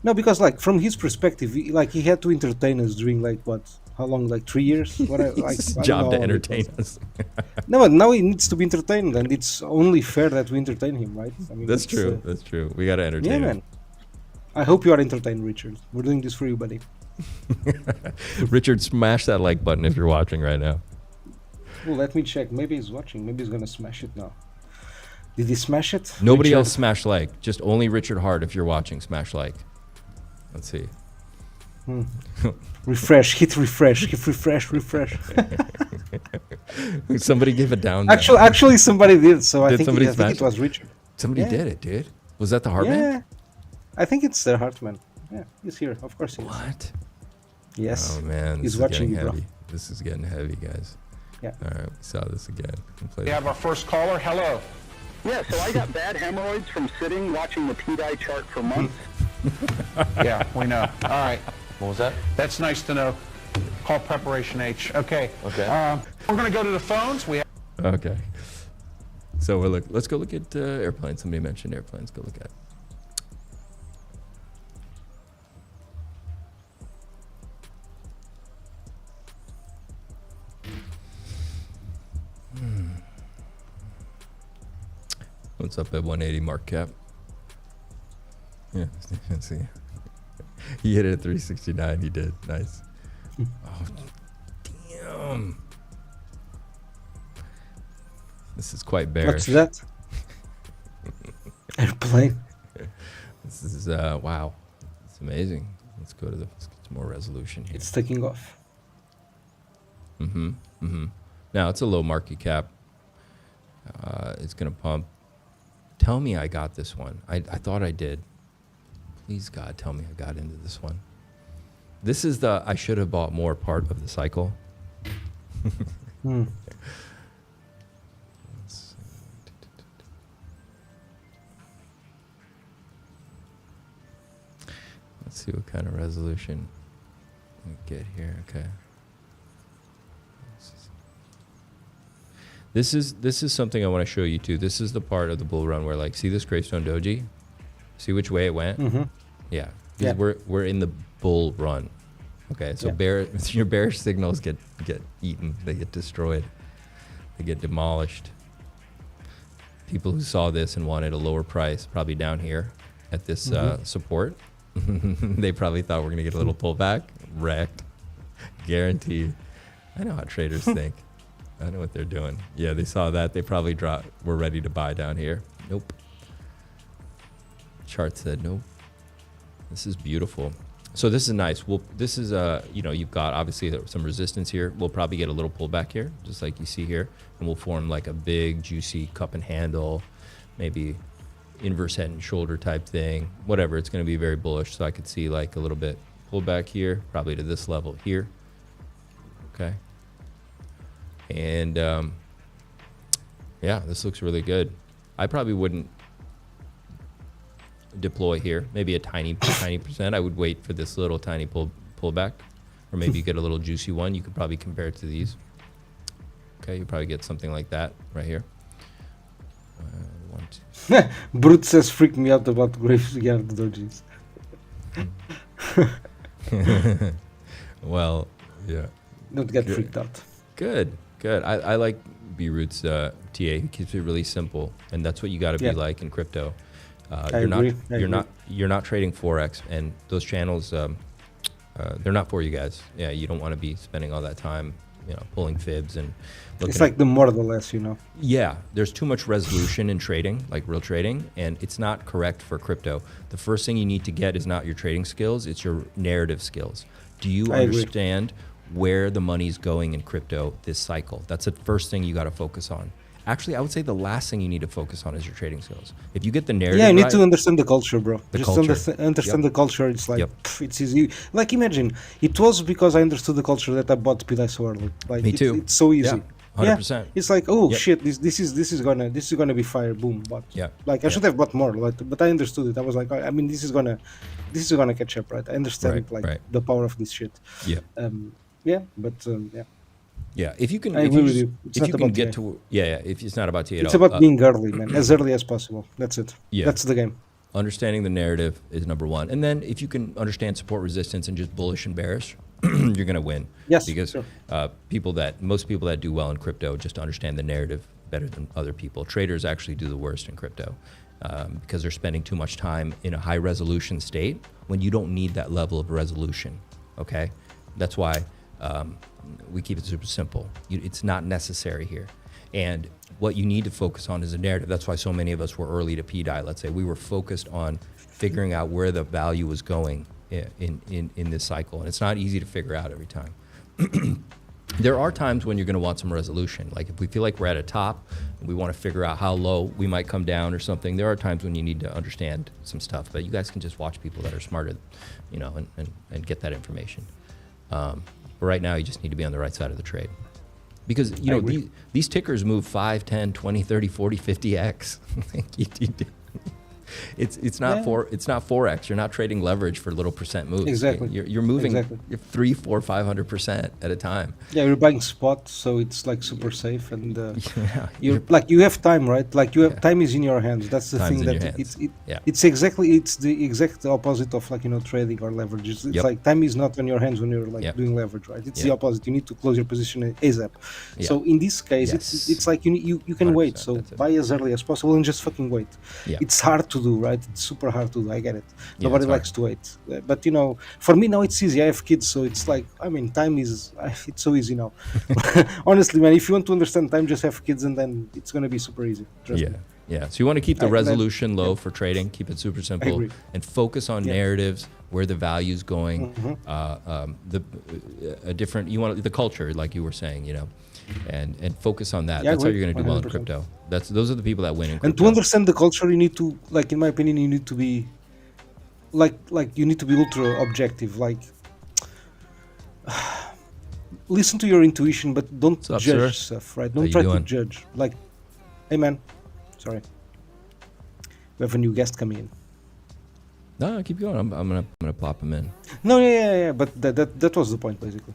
No, because like from his perspective, he had to entertain us during like what? How long? Like 3 years? What? Like It's his I don't job know to how long it entertain was. us. No, but now he needs to be entertained, and it's only fair that we entertain him, right? I mean, That's it's, true. That's true. We got to entertain Yeah, him. man. I hope you are entertained, Richard. We're doing this for you, buddy. Richard, smash that like button if you're watching right now. Well, let me check. Maybe he's watching. Maybe he's gonna smash it now. Did he smash it? Nobody Richard? else smash like. Just only Richard Hart if you're watching. Smash like. Let's see. Refresh. Hit refresh. Hit refresh. Somebody give it down there. Actually, somebody did. So I Did think somebody it smash was Richard. Somebody Yeah. did it, dude. Was that the Hartman? Yeah, I think it's the Hartman. Yeah, he's here. Of course he is. What? Yes. Oh man, this He's is watching getting you, bro. heavy. This is getting heavy, guys. Yeah. All right, we saw this again. We have our first caller. Hello. Yeah, so I got bad hemorrhoids from sitting watching the P-Dai chart for months. Yeah, we know. All right. What was that? That's nice to know. Call Preparation H. Okay. Okay. We're going to go to the phones. We have Okay. So let's go look at airplanes. Somebody mentioned airplanes. Go look at it. What's up at 180 market cap? Yeah, let's see. He hit it at 369. He did. Nice. Oh, damn. This is quite bearish. What's that? Airplane. This is wow. It's amazing. Let's get some more resolution here. It's taking off. Now it's a low market cap. It's gonna pump. Tell me I got this one. I thought I did. Please God, tell me I got into this one. This is the I should have bought more part of the cycle. Hmm. Let's see what kind of resolution we get here. Okay. This is something I want to show you too. This is the part of the bull run where, like, see this gravestone doji? See which way it went? Mm-hmm. Yeah. Yeah. We're in the bull run. Okay. So your bearish signals get eaten. They get destroyed. They get demolished. People who saw this and wanted a lower price, probably down here at this support, they probably thought we're gonna get a little pullback. Wrecked. Guaranteed. I know how traders think. I know what they're doing. Yeah, they saw that. They probably were ready to buy down here. Nope. Chart said nope. This is beautiful. So this is nice. This is you've got obviously some resistance here. We'll probably get a little pullback here, just like you see here, and we'll form like a big juicy cup and handle, maybe inverse head and shoulder type thing. Whatever. It's going to be very bullish. So I could see like a little bit pullback here, probably to this level here. Okay. And yeah, this looks really good. I probably wouldn't deploy here. Maybe a tiny percent. I would wait for this little tiny pullback, or maybe you get a little juicy one. You could probably compare it to these. Okay, you probably get something like that right here. Brute says freak me out about graveyard dojis. Well, yeah. Don't get freaked out. Good. I like B-Root's TA. He keeps it really simple, and that's what you got to be like in crypto. You're not trading forex, and those channels they're not for you guys. Yeah, you don't want to be spending all that time, pulling fibs and looking. It's like the more the less, Yeah, there's too much resolution in trading, like real trading, and it's not correct for crypto. The first thing you need to get is not your trading skills; it's your narrative skills. Do you understand where the money's going in crypto this cycle? That's the first thing you got to focus on. Actually, I would say the last thing you need to focus on is your trading skills. If you get the narrative, you need to understand the culture, bro. Understand Yep. the culture. It's like it's easy. Like imagine it was because I understood the culture that I bought P-Dai so early. Like Me too. It's so easy. Yeah, 100%. It's like shit. This is gonna be fire. Boom. But I should have bought more. But I understood it. I was like, this is gonna catch up, right? I understand the power of this shit. Yeah. Yeah, if you can, I agree with you. It's if not you can about get TA. if it's not about TA at It's all. about being early, man. As early as possible. That's it. Yeah. That's the game. Understanding the narrative is number one, and then if you can understand support, resistance, and just bullish and bearish, you're gonna win. Yes, because sure. most people that do well in crypto just understand the narrative better than other people. Traders actually do the worst in crypto because they're spending too much time in a high resolution state when you don't need that level of resolution. Okay, that's why. We keep it super simple. It's not necessary here. And what you need to focus on is a narrative. That's why so many of us were early to P-Dai. Let's say we were focused on figuring out where the value was going in this cycle. And it's not easy to figure out every time. There are times when you're going to want some resolution. Like if we feel like we're at a top and we want to figure out how low we might come down or something, there are times when you need to understand some stuff. But you guys can just watch people that are smarter, and get that information. But right now, you just need to be on the right side of the trade. Because, you I know, agree. these tickers move 5, 10, 20, 30, 40, 50x. It's not Yeah. it's not 4x. You're not trading leverage for little percent moves. Exactly. You're moving Exactly. 3, 4, 500% at a time. Yeah, you're buying spot, so it's like super safe, and Yeah, you're like you have time, right? Like you have time is in your hands. That's the Time's thing in that your hands. Yeah. it's the exact opposite of like trading or leverage. It's Yep. like time is not on your hands when you're like Yep. doing leverage, right? It's Yep. the opposite. You need to close your position ASAP. Yeah. So in this case, Yes. it's like you can wait. 100%, So that's it. buy as early as possible and just fucking wait. Yeah. It's hard to do, right? It's super hard to do. I get it. Yeah, Nobody it's hard. likes to wait, but for me now it's easy. I have kids, so it's like time is it's so easy now. Honestly, man, if you want to understand time, just have kids, and then it's gonna be super easy. Trust Yeah, me. yeah. So you want to keep the And then- resolution low for trading. Keep it super simple, agree. and focus on Yeah. narratives, where the value's going. A different. You want the culture, like you were saying, and focus on that. Yeah, I That's how agree, you're going to do well in 100%. crypto. Those are the people that win in And crypto. to understand the culture, you need to, like, in my opinion, you need to be like you need to be ultra objective. Like, listen to your intuition, but don't What's up, judge sir? stuff, right? How Don't you try to doing? judge. Like, hey man, sorry, we have a new guest coming in. No, keep going. I'm gonna plop him in. No, yeah. But that was the point, basically.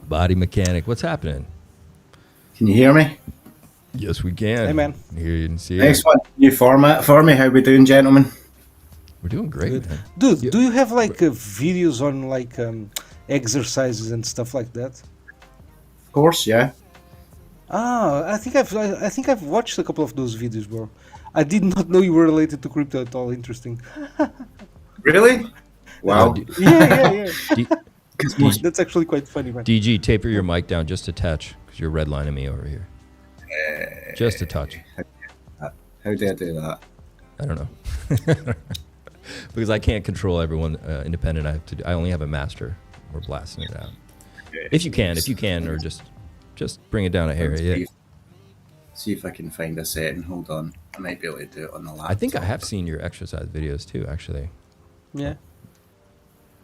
Body mechanic. What's happening? Can you hear me? Yes, we can. Hey, man. Hear you and see you. Next one, new format for me. How we doing, gentlemen? We're doing great, Good. man. Dude, You- do you have like videos on like exercises and stuff like that? Of course, yeah. I think I've watched a couple of those videos, bro. I did not know you were related to crypto at all. Interesting. Really? Wow. Yeah. D- That's actually quite funny, man. DG, taper your mic down just a touch, because you're redlining me over here. Just a touch. How do I do that? I don't know. Because I can't control everyone independent. I only have a master. We're blasting it out. If you can, or just bring it down a hair. Yeah. See if I can find a setting. Hold on. I might be able to do it on the laptop. I think I have seen your exercise videos too, actually. Yeah.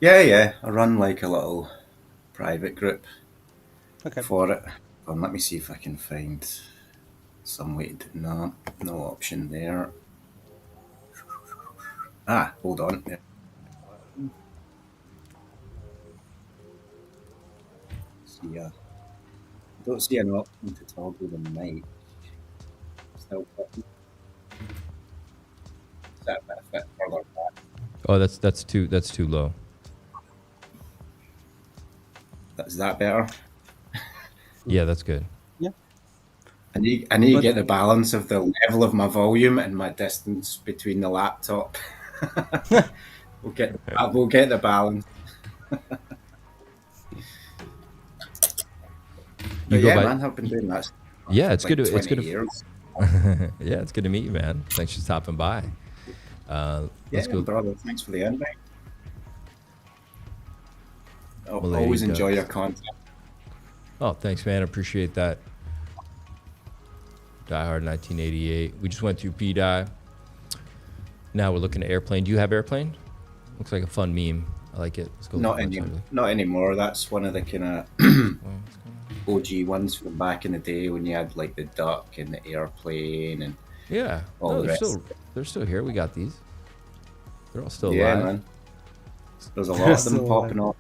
Yeah. I run like a little private group Okay. for it. Let me see if I can find some way to no option there. Hold on. Yeah. See, I don't see an option to toggle the mic. Still button. Is that a bit further back? Oh, that's too low. Is that better? Yeah, that's good. I need to get the balance of the level of my volume and my distance between the laptop. We'll get the balance. You But go yeah, by- man, I've been doing that. Yeah, it's like good. It's 20 good. years. Yeah, it's good to meet you, man. Thanks for stopping by. Let's Yeah, go. brother. Thanks for the invite. I'll Well, there always you go. enjoy your content. Oh, thanks, man. Appreciate that. Die Hard 1988. We just went through P-Dai. Now we're looking at Airplane. Do you have Airplane? Looks like a fun meme. I like it. Let's go. Not look at it. not anymore. That's one of the kind of OG ones from back in the day when you had like the duck and the airplane and Yeah. all No, the rest. they're still here. We got these. They're all still Yeah, alive. man. There's a lot of them Still popping off.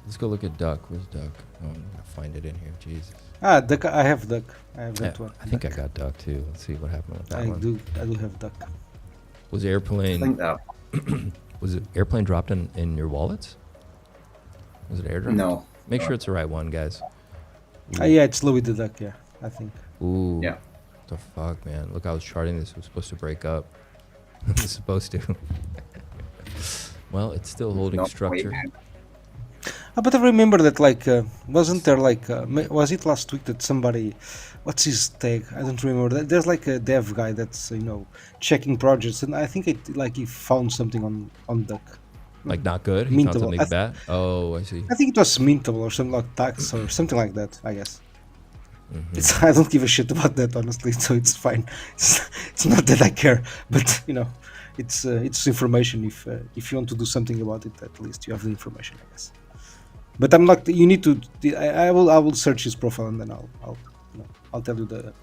Let's go look at Duck. Where's Duck? Oh, I'm gonna find it in here. Jesus. Duck. I have duck. I have that Yeah, one. I think I got Duck too. Let's see what happened with that I one. do have duck. Was I Airplane? think that Was it Airplane dropped in your wallets? Was it airdrop? no. Make sure it's the right one, guys. Yeah, it's Louis the Duck. Yeah, I think. Ooh. Yeah. What the fuck, man? Look, I was charting this. It was supposed to break up. It was supposed to. Well, it's still holding Not structure. quite. But I remember that wasn't there was it last week that somebody, what's his tag? I don't remember. There's like a dev guy that's checking projects, and I think he found something on Duck. Like not good. He found Mintable. something bad. Oh, I see. I think it was mintable or something like tax or something like that. I guess. Mm-hmm. I don't give a shit about that honestly, so it's fine. It's not that I care, but it's information. If you want to do something about it, at least you have the information, I guess. But I'm not. You need to. I will search his profile and then I'll tell you the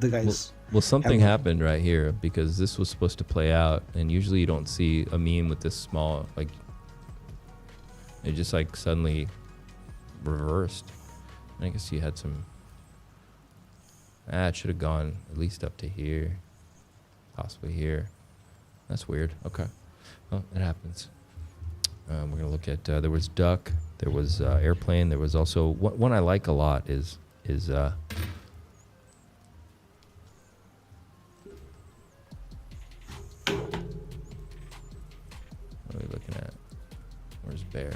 guys. Well, something handle. happened right here because this was supposed to play out, and usually you don't see a meme with this small, like, it just like suddenly reversed. I guess you had some. It should have gone at least up to here, possibly here. That's weird. Okay, well, it happens. We're gonna look at. There was duck. There was airplane. There was also one I like a lot is. What are we looking at? Where's Bear?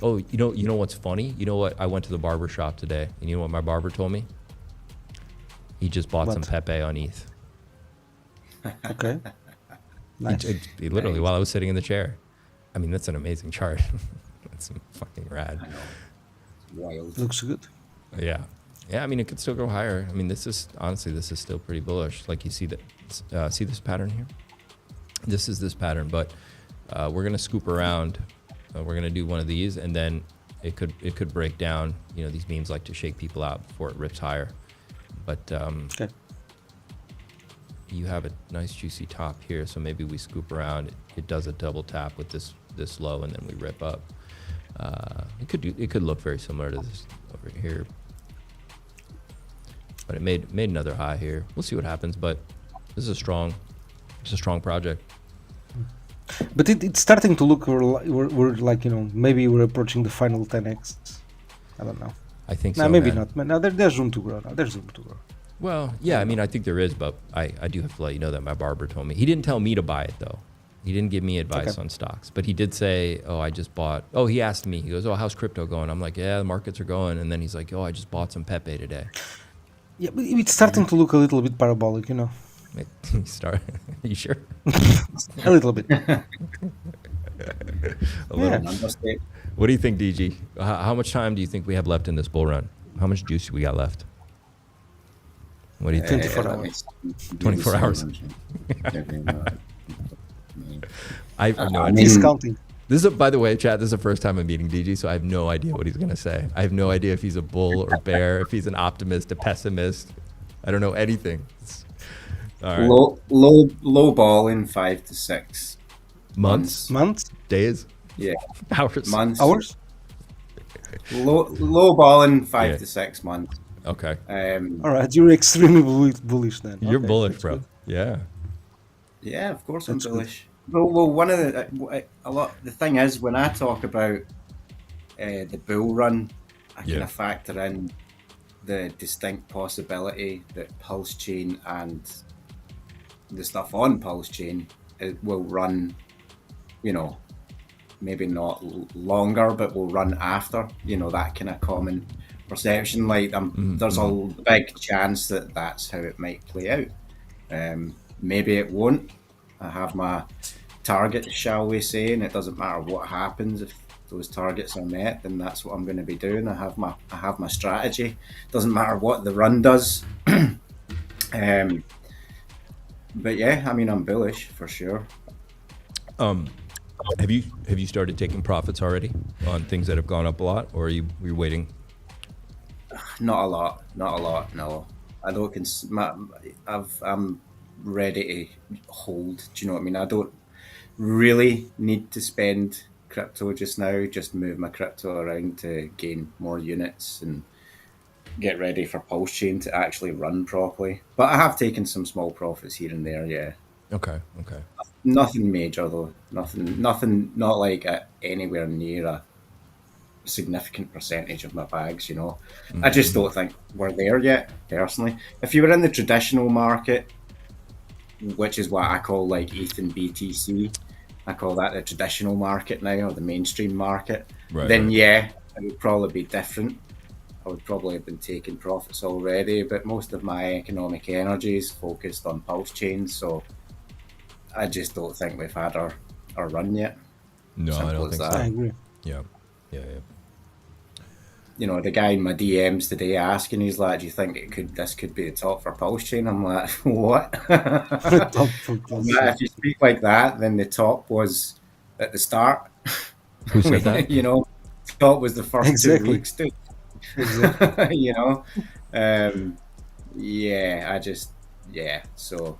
Oh, you know what's funny? You know what? I went to the barber shop today, and you know what my barber told me? He just bought some Pepe on ETH. Okay. Nice. He literally, while I was sitting in the chair. I mean, that's an amazing chart. That's fucking rad. I know. It's wild. Looks good. Yeah. Yeah, I mean, it could still go higher. I mean, this is still pretty bullish. Like you see see this pattern here? This is this pattern, but we're going to scoop around. We're going to do one of these, and then it could break down. You know, these memes like to shake people out before it rips higher. But Okay. you have a nice juicy top here, so maybe we scoop around. It does a double tap with this low, and then we rip up. It could look very similar to this over here, but it made another high here. We'll see what happens, but this is a strong project. But it's starting to look we're like, you know, maybe we're approaching the final 10x. I don't know. I think No, so. maybe man. not. No, there's room to grow now. There's room to grow. Well, yeah, I mean, I think there is, but I do have to let you know that my barber told me. He didn't tell me to buy it, though. He didn't give me advice on stocks, but he did say, I just bought. Oh, he asked me. He goes, how's crypto going? I'm like, yeah, the markets are going. And then he's like, I just bought some Pepe today. Yeah, but it's starting to look a little bit parabolic, you know. You sure? A little bit. A little. Yeah. What do you think, DG? How much time do you think we have left in this bull run? How much juice we got left? What do you think? 24 hours. 24 hours. I have no idea. Discounting. By the way, chat, this is the first time I'm meeting DG, so I have no idea what he's going to say. I have no idea if he's a bull or bear, if he's an optimist, a pessimist. I don't know anything. All right. Low ball in 5 to 6 Months? Days? Yeah. Hours? Months. Hours? Low ball in 5 to 6 months. Okay. All right, you're extremely bullish then. You're Okay, bullish, that's bro. good. Yeah. Yeah, of course That's I'm good. bullish. Well, one of the thing is when I talk about the bull run, I kind of factor in the distinct possibility that PulseChain and the stuff on PulseChain will run, you know, maybe not longer, but will run after, you know, that kind of common perception. Like there's a big chance that that's how it might play out. Maybe it won't. I have my target, shall we say, and it doesn't matter what happens. If those targets are met, then that's what I'm going to be doing. I have my strategy. Doesn't matter what the run does. But yeah, I mean, I'm bullish for sure. Have you started taking profits already on things that have gone up a lot, or are you waiting? Not a lot. No, I don't. I'm ready to hold. Do you know what I mean? I don't really need to spend crypto just now. Just move my crypto around to gain more units and get ready for PulseChain to actually run properly. But I have taken some small profits here and there. Yeah. Okay. Nothing major though. Nothing. Not like anywhere near a significant percentage of my bags. You know, I just don't think we're there yet. Personally, if you were in the traditional market, which is what I call like ETH and BTC, I call that the traditional market now, or the mainstream market. Right. Yeah, it would probably be different. I would probably have been taking profits already, but most of my economic energy is focused on PulseChain, so I just don't think we've had our run yet. No, Simple I don't as think that. so. I agree. Yeah. You know, the guy in my DMs today asking, he's like, "Do you think this could be the top for PulseChain?" I'm like, "What?" If you speak like that, then the top was at the start. Who said that? You know, thought was the first Exactly. 2 weeks, dude. Exactly. You know, yeah, so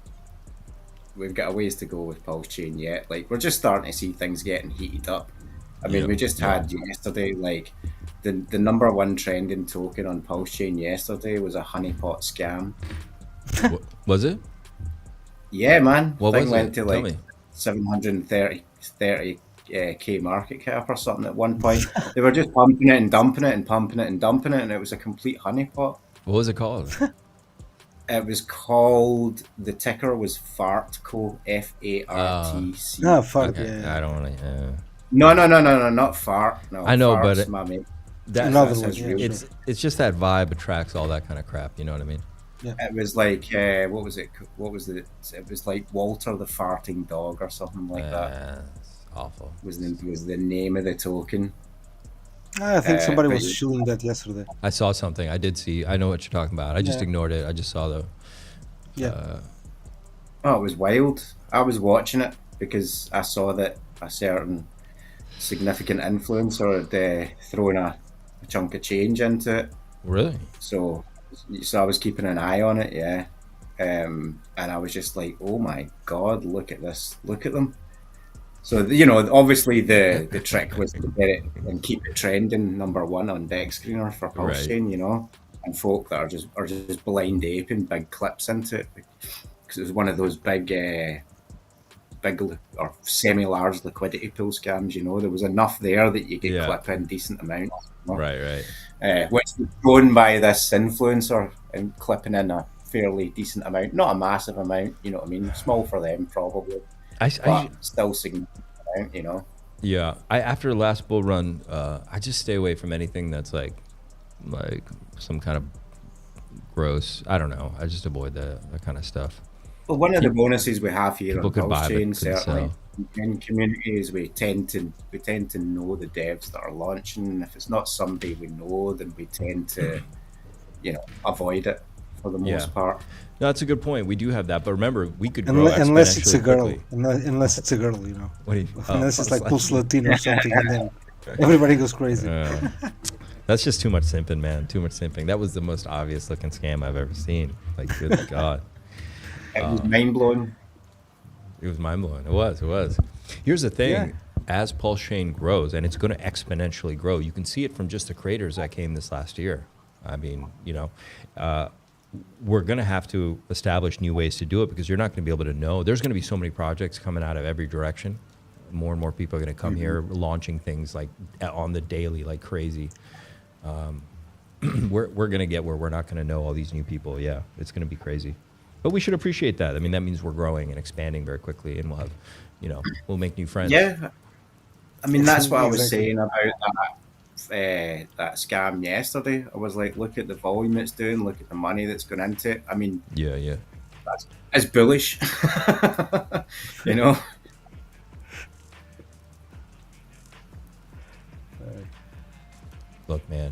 we've got a ways to go with PulseChain yet. Like, we're just starting to see things getting heated up. I mean, we just had yesterday, like, the number one trending token on PulseChain yesterday was a honeypot scam. Was it? Yeah, man. What Thing was went it? to Tell like me. 730 K market cap or something at one point. They were just pumping it and dumping it and pumping it and dumping it, and it was a complete honeypot. What was it called? It was called, the ticker was FARTCO, FARTC. No, fuck Okay, yeah. I don't want to. No, not Fart. No, I know, Fart's but my mate. Another That's one, his yeah, real sure. name. it's just that vibe attracts all that kind of crap. You know what I mean? It was like, what was it? What was it? It was like Walter the Farting Dog or something like that. It's awful. Was the name of the token. I think somebody but was shooting that yesterday. I saw something. I did see. I know what you're talking about. I just Yeah. ignored it. I just saw the. Yeah. Oh, it was wild. I was watching it because I saw that a certain significant influencer had thrown a chunk of change into it. Really? So I was keeping an eye on it, yeah. And I was just like, oh my God, look at this. Look at them. So, you know, obviously the trick was to get it and keep it trending number one on Deck Screener for PulseChain, you know, and folk that are just blind aping big clips into it, because it was one of those big or semi-large liquidity pool scams. You know, there was enough there that you could clip in decent amounts. You know? Right. Which was shown by this influencer and clipping in a fairly decent amount, not a massive amount. You know what I mean? Small for them probably. But still significant amount, you know. Yeah, after the last bull run, I just stay away from anything that's like some kind of gross. I don't know. I just avoid that kind of stuff. Well, one of the bonuses we have here on could buy, but PulseChain, couldn't certainly sell. in communities, we tend to know the devs that are launching. If it's not somebody we know, then we tend to, you know, avoid it for the most part. No, that's a good point. We do have that, but remember, we could grow unless it's a exponentially girl. quickly. Unless it's a girl, you know. What do you? Unless it's like Pulse Latino or something, and then everybody goes crazy. That's just too much simping, man. Too much simping. That was the most obvious looking scam I've ever seen. Like, good God. It was mind-blowing. It was mind-blowing. It was. Here's the thing. As PulseChain grows, and it's going to exponentially grow, you can see it from just the creators that came this last year. I mean, you know, we're going to have to establish new ways to do it, because you're not going to be able to know. There's going to be so many projects coming out of every direction. More and more people are going to come here launching things like on the daily like crazy. We're going to get where we're not going to know all these new people. Yeah, it's going to be crazy. But we should appreciate that. I mean, that means we're growing and expanding very quickly, and we'll have, you know, we'll make new friends. Yeah. I mean, that's what I was saying about that scam yesterday. I was like, look at the volume it's doing, look at the money that's going into it. I mean, it's bullish, you know. Look, man.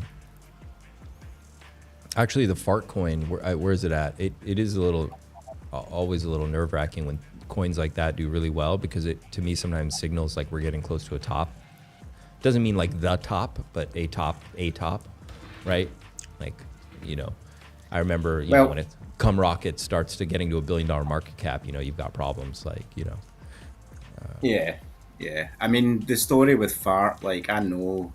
Actually, the fart coin, where is it at? It is always a little nerve-wracking when coins like that do really well, because it, to me, sometimes signals like we're getting close to a top. Doesn't mean like the top, but a top, right? Like, you know, I remember, you know, when it come rocket starts to getting to $1 billion market cap, you know, you've got problems, like, you know. Yeah. I mean, the story with Fart, like, I know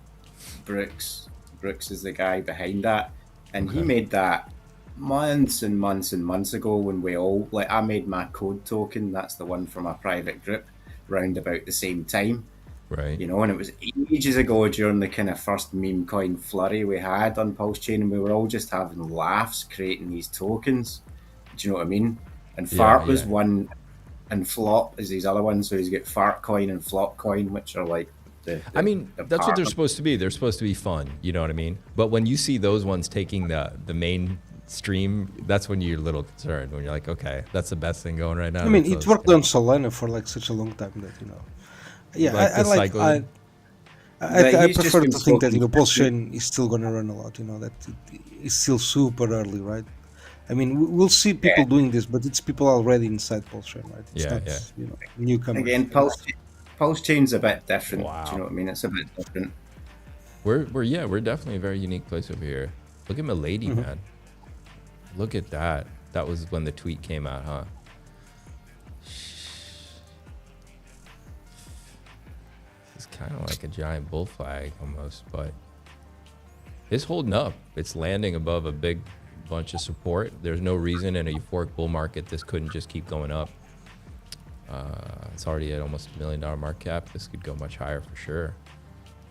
Brooks is the guy behind that, and he made that months and months and months ago, when we all, like, I made my code token, that's the one for my private group, round about the same time. Right. You know, and it was ages ago during the kind of first meme coin flurry we had on PulseChain, and we were all just having laughs creating these tokens. Do you know what I mean? And Fart was one, and Flop is these other ones. So he's got Fart coin and Flop coin, which are like I mean, that's what they're supposed to be. They're supposed to be fun. You know what I mean? But when you see those ones taking the mainstream, that's when you're a little concerned. When you're like, okay, that's the best thing going right now. I mean, it worked on Solana for like such a long time that, you know. Yeah, like I prefer to think that, you know, PulseChain is still going to run a lot. You know, that it's still super early, right? I mean, we'll see people doing this, but it's people already inside PulseChain, right? It's not, you know, newcomers. Again, PulseChain's a bit different. Do you know what I mean? It's a bit different. We're definitely a very unique place over here. Look at Milady, man. Look at that. That was when the tweet came out, huh? It's kind of like a giant bull flag almost, but it's holding up. It's landing above a big bunch of support. There's no reason in a euphoric bull market this couldn't just keep going up. It's already at almost $1 million market cap. This could go much higher for sure.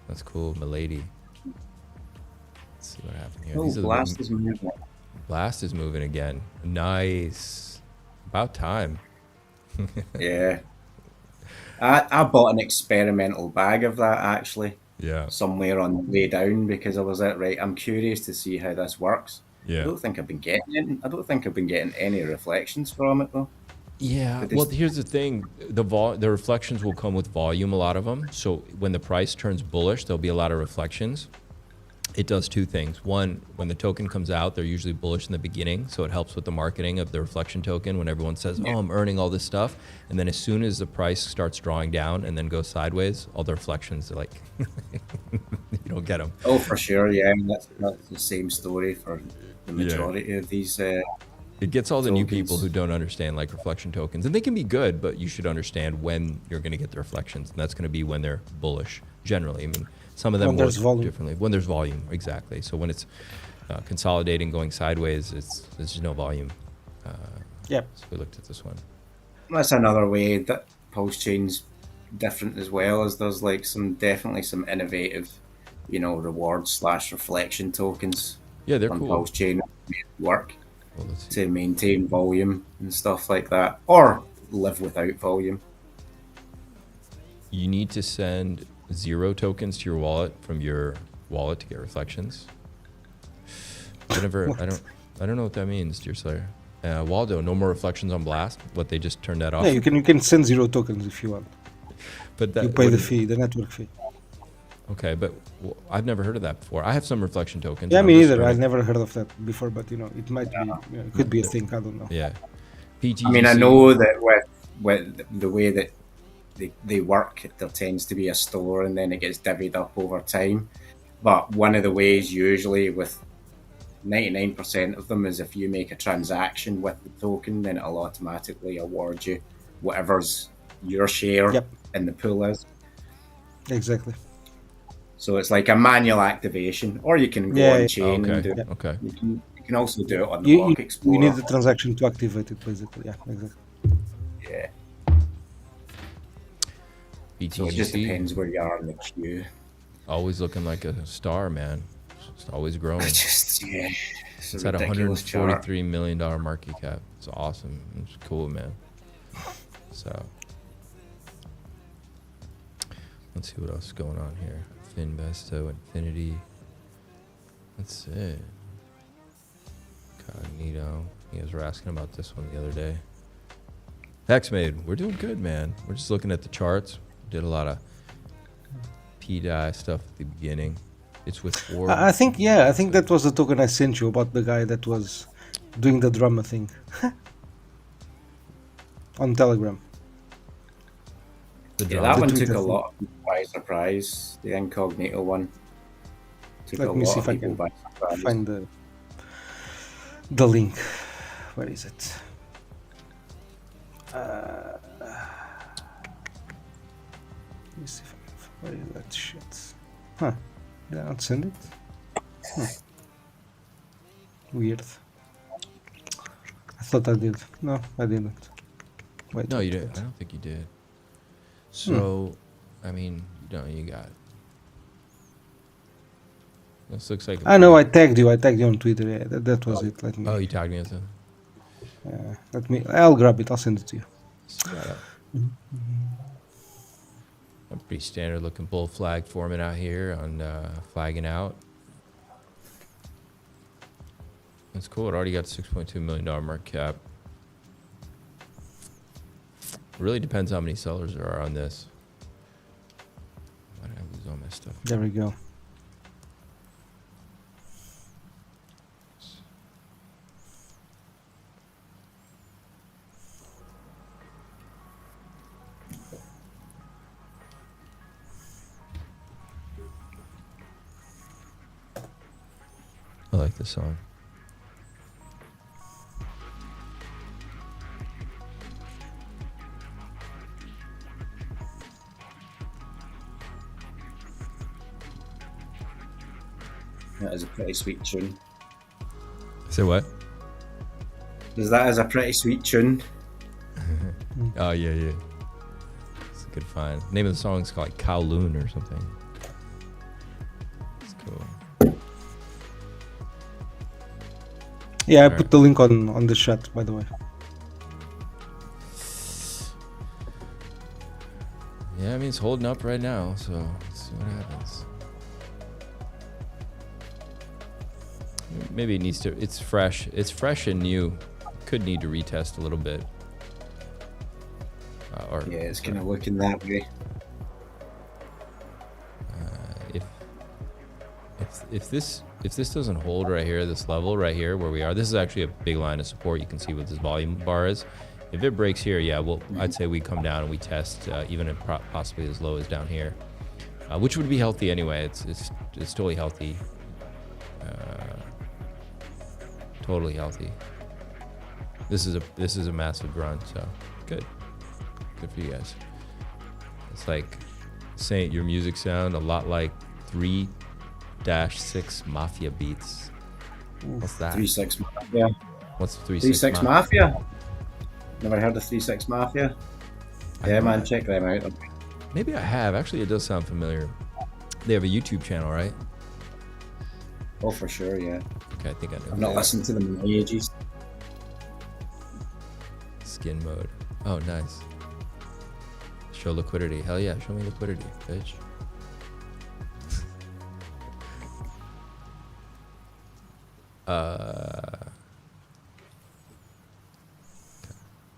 That's cool, Milady. Let's see what happened here. Oh, Blast is moving. Blast is moving again. Nice. About time. Yeah. I bought an experimental bag of that actually. Yeah. Somewhere on the way down because I was like, right, I'm curious to see how this works. Yeah. I don't think I've been getting any reflections from it though. Yeah, well, here's the thing. The reflections will come with volume, a lot of them. So when the price turns bullish, there'll be a lot of reflections. It does two things. One, when the token comes out, they're usually bullish in the beginning. So it helps with the marketing of the reflection token when everyone says, oh, I'm earning all this stuff. And then as soon as the price starts drawing down and then goes sideways, all the reflections are like, you don't get them. Oh, for sure. Yeah, that's the same story for the majority of these. It gets all the tokens. new people who don't understand like reflection tokens, and they can be good, but you should understand when you're going to get the reflections, and that's going to be when they're bullish. Generally, I mean, some of them work differently. When there's volume, exactly. So when it's consolidating, going sideways, there's just no volume. So we looked at this one. That's another way that PulseChain's different as well, as there's like definitely some innovative, rewards / reflection tokens. Yeah, they're on cool. PulseChain work. Let's to maintain volume and stuff like that, or live without volume. You need to send 0 tokens to your wallet from your wallet to get reflections. I don't know what that means, DeerSlayer. Waldo, no more reflections on Blast. What, they just turned that off? Yeah, you can send 0 tokens if you want. But that you pay the fee, the network fee. Okay, but I've never heard of that before. I have some reflection tokens. Yeah, me neither. I've never heard of that before, but it might be, it could be a thing. I don't know. Yeah. PTGC. I mean, I know that with the way that they work, there tends to be a store and then it gets divvied up over time. But one of the ways usually with 99% of them is if you make a transaction with the token, then it'll automatically award you whatever's your share in the pool is. Exactly. So it's like a manual activation, or you can go on chain and do it. Okay. You can also do it on the Block Explorer. You need the transaction to activate it, basically. Yeah, exactly. Yeah. BTC. So it just depends where you are in the queue. Always looking like a star, man. Just always growing. It's at $143 million market cap. It's awesome. It's cool, man. So let's see what else is going on here. Finvesto, Infinity. That's it. Cognito. You guys were asking about this one the other day. Hexmade, we're doing good, man. We're just looking at the charts. Did a lot of P-Dai stuff at the beginning. It's with four. I think that was the token I sent you about the guy that was doing the drama thing on Telegram. Yeah, that one took a lot of people by surprise. The incognito one took Let a me lot see of if I people can by surprise. find the link. Where is it? Let me see if I can. Where is that shit? Huh? Did I not send it? Weird. I thought I did. No, I didn't. Wait. No, you didn't. I don't think you did. So, I mean, you got it. This looks like. I know. I tagged you. on Twitter. Yeah, that was it. Let me. Oh, you tagged me as a. Let me. I'll grab it. I'll send it to you. A pretty standard looking bull flag forming out here on flagging out. That's cool. It already got $6.2 million market cap. Really depends how many sellers there are on this. Why did I lose all my stuff? There we go. like this song. That is a pretty sweet tune. Say what? That is a pretty sweet tune. Oh, yeah, yeah. It's a good find. The name of the song is called like Kowloon or something. It's cool. Yeah, I All put right. the link on the chat, by the way. Yeah, I mean, it's holding up right now, so let's see what happens. Maybe it needs to, it's fresh and new. Could need to retest a little bit. Yeah, it's kind of looking that way. If this doesn't hold right here, this level right here where we are, this is actually a big line of support. You can see what this volume bar is. If it breaks here, yeah, well, I'd say we come down and we test even possibly as low as down here, which would be healthy anyway. It's totally healthy, totally healthy. This is a massive run, so good for you guys. It's like saying your music sound a lot like 3-6 Mafia beats. What's that? 3-6 Mafia. What's 3-6 Mafia? Never heard of 3-6 Mafia? Yeah, man, check them out. Maybe I have. Actually, it does sound familiar. They have a YouTube channel, right? Oh, for sure, yeah. Okay, I think I know. I've not listened to them in ages. Skin mode. Oh, nice. Show liquidity. Hell yeah, show me liquidity, bitch. Okay.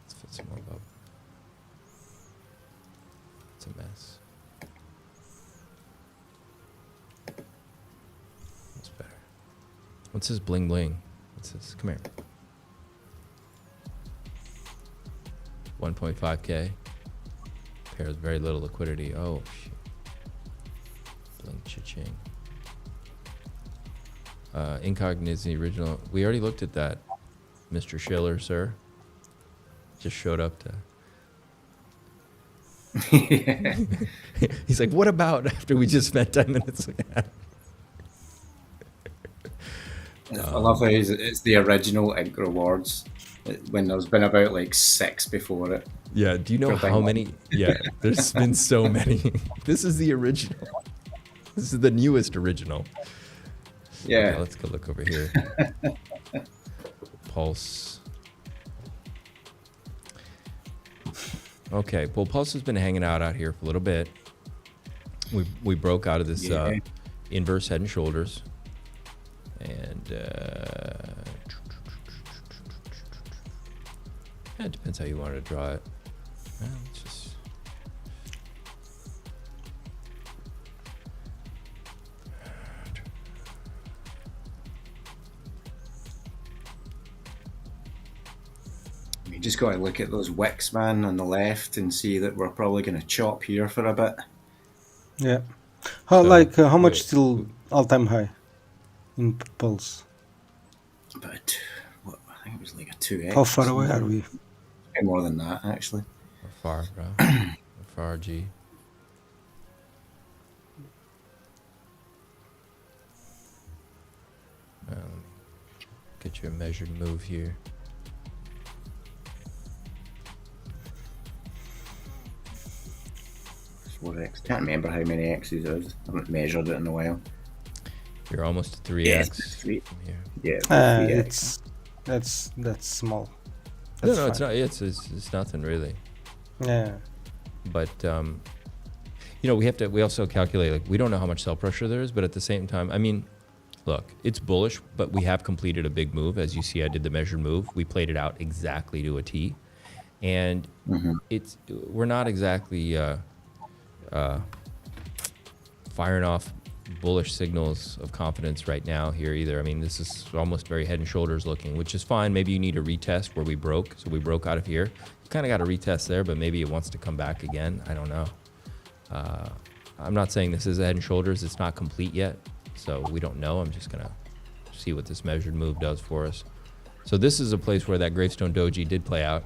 Let's fit some more bubble. It's a mess. That's better. What's this bling bling? What's this? Come here. 1.5K. Pairs very little liquidity. Oh shit. Bling cha-ching. Incognito is the original. We already looked at that, Mr. Schiller, sir. Just showed up to. He's like, what about after we just spent 10 minutes with that? I love how it's the original Ink Rewards when there's been about like 6 before it. Yeah, do you know how many? Yeah, there's been so many. This is the original. This is the newest original. Yeah. Okay, let's go look over here. Pulse. Okay, well, Pulse has been hanging out here for a little bit. We broke out of this inverse head and shoulders. And yeah, it depends how you want to draw it. Well, it's just You just got to look at those wicks, man, on the left and see that we're probably going to chop here for a bit. Yeah. How much till all-time high in Pulse? But I think it was like a 2x. How far away are we? More than that, actually. We're far, bro. We're far, G. Get you a measured move here. X. Can't remember how many X's it is. I haven't measured it in a while. You're almost to 3x. Yeah, from here. Yeah, that's small. No, That's it's fine. not. It's nothing really. Yeah. But we also calculate, like, we don't know how much sell pressure there is, but at the same time, I mean, look, it's bullish, but we have completed a big move. As you see, I did the measured move. We played it out exactly to a T, and we're not exactly firing off bullish signals of confidence right now here either. I mean, this is almost very head and shoulders looking, which is fine. Maybe you need a retest where we broke. So we broke out of here. You kind of got a retest there, but maybe it wants to come back again. I don't know. I'm not saying this is a head and shoulders. It's not complete yet, so we don't know. I'm just gonna see what this measured move does for us. So this is a place where that Gravestone Doji did play out,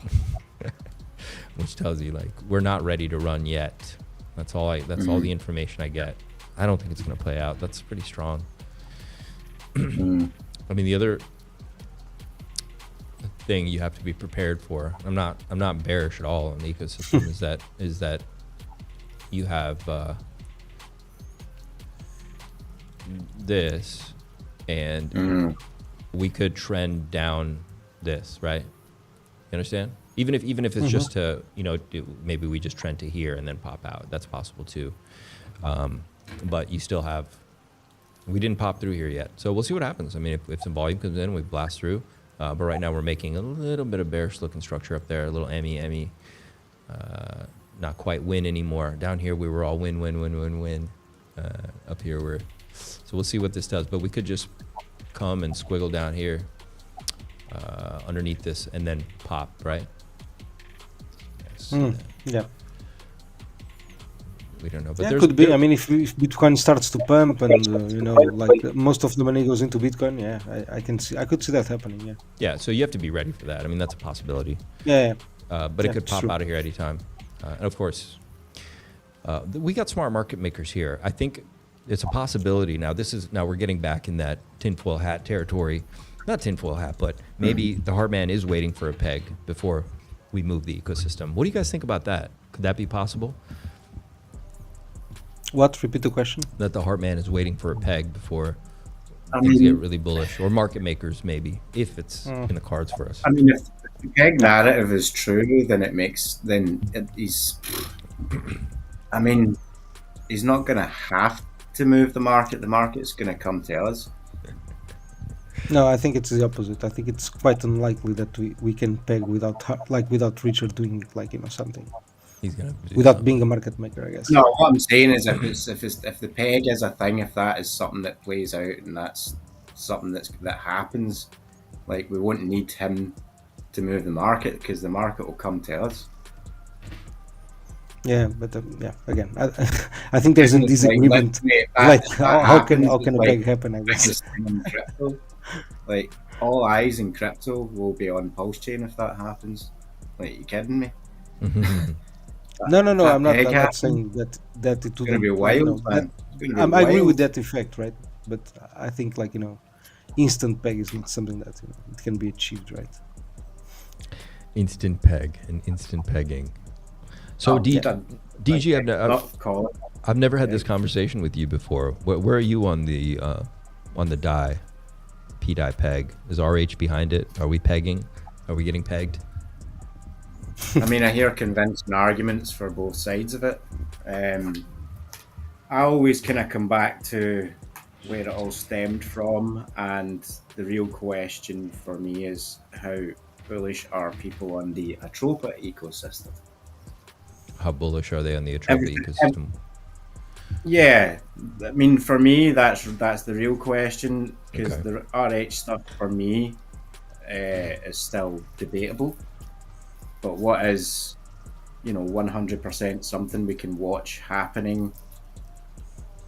which tells you like we're not ready to run yet. That's all the information I get. I don't think it's going to play out. That's pretty strong. I mean, the other thing you have to be prepared for, I'm not bearish at all on the ecosystem, is that you have this, and we could trend down this, right? You understand? Even if it's just to, maybe we just trend to here and then pop out. That's possible too. But you still have, we didn't pop through here yet. So we'll see what happens. I mean, if some volume comes in, we blast through. But right now we're making a little bit of bearish looking structure up there, a little Emmy. Not quite win anymore. Down here we were all win. Up here so we'll see what this does. But we could just come and squiggle down here underneath this and then pop, right? Yeah. We don't know, but Yeah, could be. I mean, if Bitcoin starts to pump and most of the money goes into Bitcoin, I could see that happening. Yeah. Yeah, so you have to be ready for that. I mean, that's a possibility. Yeah. But it could pop out of here anytime. And of course, we got smart market makers here. I think it's a possibility. Now we're getting back in that tinfoil hat territory. Not tinfoil hat, but maybe the Heartman is waiting for a peg before we move the ecosystem. What do you guys think about that? Could that be possible? What? Repeat the question. That the Heartman is waiting for a peg before things get really bullish, or market makers maybe, if it's in the cards for us. I mean, if the peg narrative is true, then he's not going to have to move the market. The market's going to come to us. No, I think it's the opposite. I think it's quite unlikely that we can peg without Richard doing something. He's gonna without being a market maker, I guess. No, what I'm saying is if the peg is a thing, if that is something that plays out and that's something that happens, like we won't need him to move the market because the market will come to us. Yeah, but again, I think there's a disagreement. How can a peg happen? I guess. Like all eyes in crypto will be on PulseChain if that happens. Like, you kidding me? No. I'm not saying that it would. It's gonna be wild, man. I agree with that effect, right? But I think instant peg is not something that it can be achieved, right? Instant peg and instant pegging. So DG, I've never had this conversation with you before. Where are you on the DAI, P-Dai peg? Is RH behind it? Are we pegging? Are we getting pegged? I mean, I hear convincing arguments for both sides of it. I always kind of come back to where it all stemmed from, and the real question for me is how bullish are people on the Atropa ecosystem? How bullish are they on the Atropa ecosystem? Yeah, I mean, for me, that's the real question, because the RH stuff for me is still debatable. But what is, 100% something we can watch happening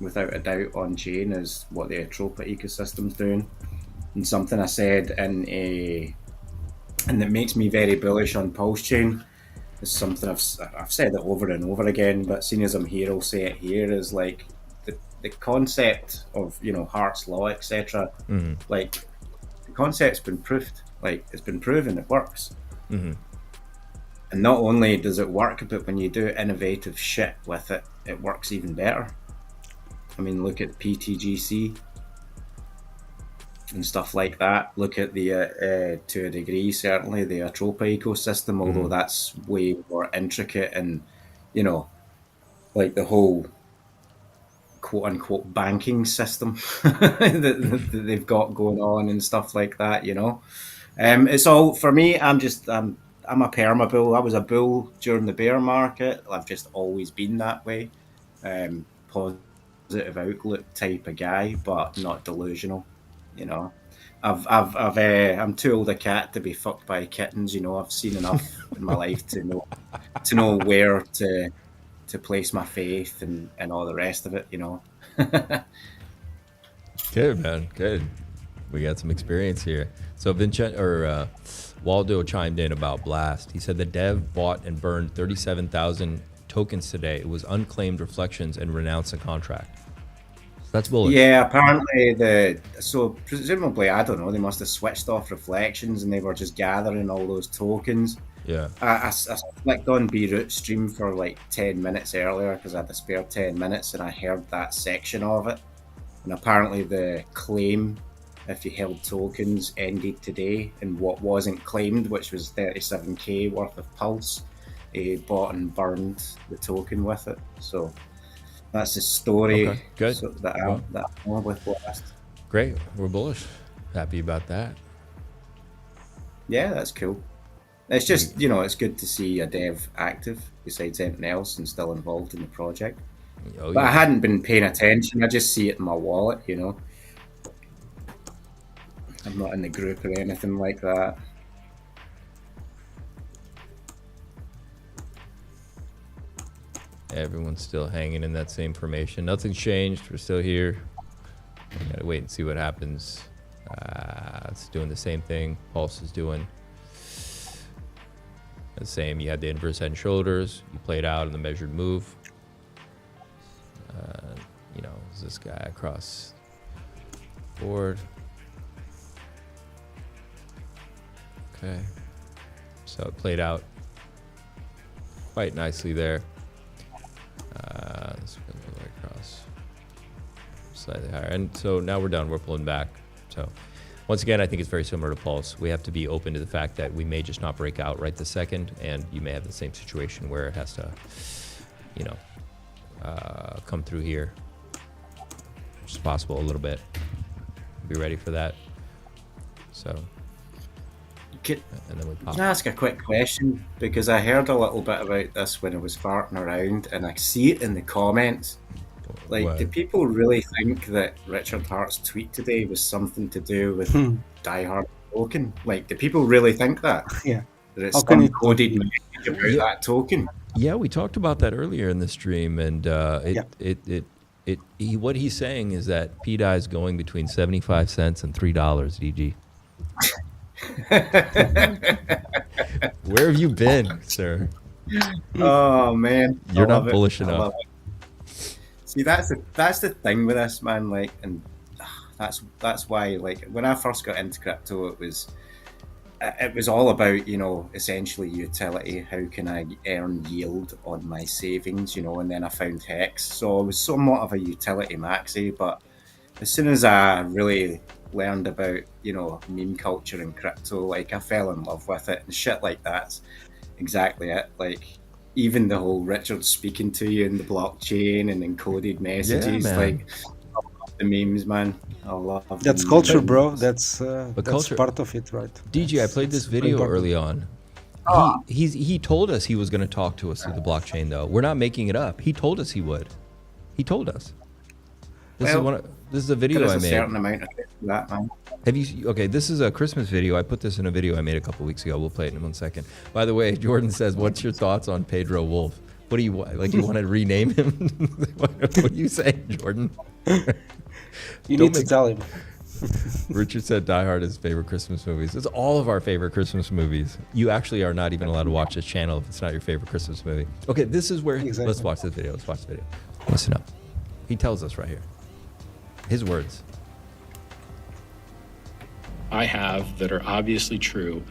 without a doubt on chain is what the Atropa ecosystem's doing. And something I said and that makes me very bullish on PulseChain is something I've said it over and over again, but seeing as I'm here, I'll say it here, is like the concept of, Hart's law, etc. Like, the concept's been proved. Like, it's been proven it works. And not only does it work, but when you do innovative shit with it, it works even better. I mean, look at PTGC and stuff like that. Look at the, to a degree, certainly, the Atropa ecosystem, although that's way more intricate and, like the whole quote-unquote banking system that they've got going on and stuff like that, It's all, for me, I'm a perma bull. I was a bull during the bear market. I've just always been that way. Positive outlook type of guy, but not delusional. I'm too old a cat to be fucked by kittens. I've seen enough in my life to know where to place my faith and all the rest of it. Good, man. Good. We got some experience here. So Waldo chimed in about Blast. He said the dev bought and burned 37,000 tokens today. It was unclaimed reflections and renounced the contract. So that's bullish. Yeah, apparently so presumably, I don't know, they must have switched off reflections and they were just gathering all those tokens. Yeah. I clicked on Beirut stream for like 10 minutes earlier because I had a spare 10 minutes and I heard that section of it. And apparently the claim, if you held tokens, ended today, and what wasn't claimed, which was 37k worth of Pulse, he bought and burned the token with it. So that's the story. Okay, good. That I know with Blast. Great. We're bullish. Happy about that. Yeah, that's cool. It's just, you know, it's good to see a dev active besides anything else and still involved in the project. Oh, But yeah. I hadn't been paying attention. I just see it in my wallet, you know. I'm not in the group or anything like that. Everyone's still hanging in that same formation. Nothing's changed. We're still here. We gotta wait and see what happens. It's doing the same thing. Pulse is doing the same. You had the inverse head and shoulders. You played out in the measured move. You know, is this guy across board? Okay. So it played out quite nicely there. Let's go right across, slightly higher, and so now we're done. We're pulling back. So once again, I think it's very similar to Pulse. We have to be open to the fact that we may just not break out right this second, and you may have the same situation where it has to, you know, come through here, which is possible a little bit. Be ready for that. So. And then we pop. Can I ask a quick question? Because I heard a little bit about this when I was farting around, and I see it in the comments. Like, What? do people really think that Richard Hart's tweet today was something to do with Die Hard token? Like, do people really think that? Yeah. That it's How can some it- coded message about that token? Yeah, we talked about that earlier in the stream, and what he's saying is that P-Dai is going between 75 cents and $3, DG. Where have you been, sir? Oh man, You're I not love it. bullish I enough. love it. See, that's the thing with this, man. Like, and that's why, like, when I first got into crypto, it was all about, you know, essentially utility. How can I earn yield on my savings, you know? And then I found Hex, so I was somewhat of a utility maxi. But as soon as I really learned about, you know, meme culture and crypto, like, I fell in love with it, and shit like that's exactly it. Like, even the whole Richard speaking to you in the blockchain and encoded messages, man. like, I love the memes, man. I love That's the culture, memes. bro. That's culture- part of it, right? DG, I played this It's very video important. early on. He told us he was going to talk to us through the blockchain, though. We're not making it up. He told us he would. He told us. This is a video There's I a made. certain amount of it for that, man. Have you? Okay, this is a Christmas video. I put this in a video I made a couple weeks ago. We'll play it in 1 second. By the way, Jordan says, "What's your thoughts on Pedro Wolf? What do you like? You want to rename him? What are you saying, Jordan?" You Don't need to make- tell him. Richard said Die Hard is his favorite Christmas movies. It's all of our favorite Christmas movies. You actually are not even allowed to watch this channel if it's not your favorite Christmas movie. Okay, this is where Exactly. let's watch this video. Let's watch the video. Listen up. He tells us right here. His words. I have that are obviously true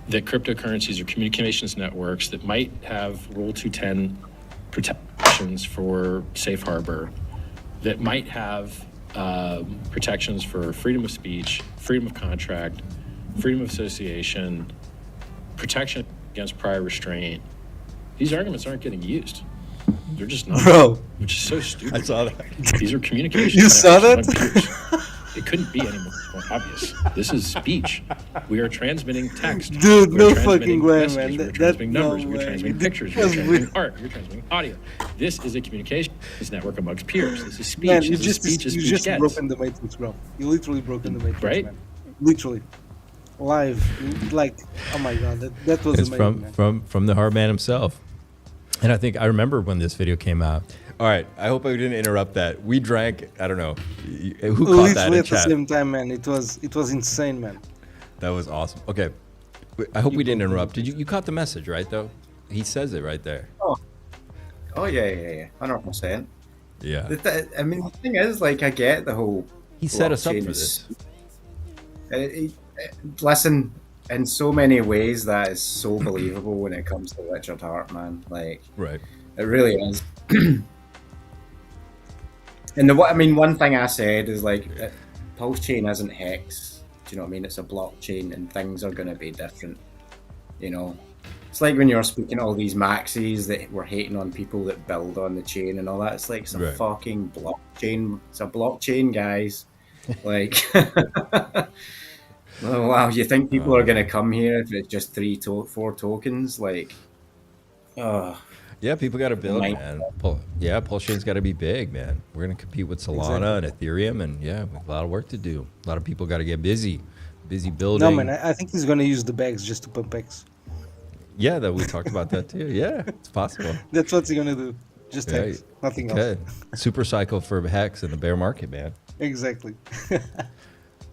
that cryptocurrencies are communications networks that might have Rule 210 protections for safe harbor, that might have protections for freedom of speech, freedom of contract, freedom of association, protection against prior restraint. These arguments aren't getting used. They're just not. Bro. Which is so stupid. I saw that. These are communications. You saw networks that? among peers. It couldn't be any more obvious. This is speech. We are transmitting text. Dude, We're no transmitting fucking way, messages. man. We're That- transmitting no numbers. We're way. transmitting pictures. That's We're transmitting weird. art. We're transmitting audio. This is a communications network amongst peers. This is speech. Man, This you is just speech as you speech just gets. broken the matrix, bro. You literally broken the matrix, Right? man. Literally, live, like, oh my god, that was It's amazing, man. from the hard man himself. And I think I remember when this video came out. All right. I hope I didn't interrupt that. We drank. I don't know. Who caught that Literally in at the chat? same time, man. It was insane, man. That was awesome. Okay. I hope we didn't interrupt. Did you caught the message, right, though? He says it right there. Oh yeah, 100%. Yeah. I mean, the thing is, like, I get the whole. He set us up blockchain for is- this. Listen, in so many ways, that is so believable when it comes to Richard Hart, man. Like, Right. it really is. And one thing I said is like, PulseChain isn't Hex. Do you know what I mean? It's a blockchain, and things are going to be different. You know, it's like when you're speaking all these maxis that were hating on people that build on the chain and all that. It's like some Right. fucking blockchain. It's a blockchain, guys. Like, oh, wow, you think people are going to come here if it's just 4 tokens? Like, oh. Yeah, people got to build, Right. man. PulseChain's got to be big, man. We're going to compete with Solana and Ethereum, and yeah, we have a lot of work to do. A lot of people got to get busy building. No, man. I think he's gonna use the bags just to pump X. Yeah, that we talked about that too. Yeah, it's possible. That's what he's gonna do. Just Yeah, X, nothing else. Okay. Super cycle for Hex in the bear market, man. Exactly.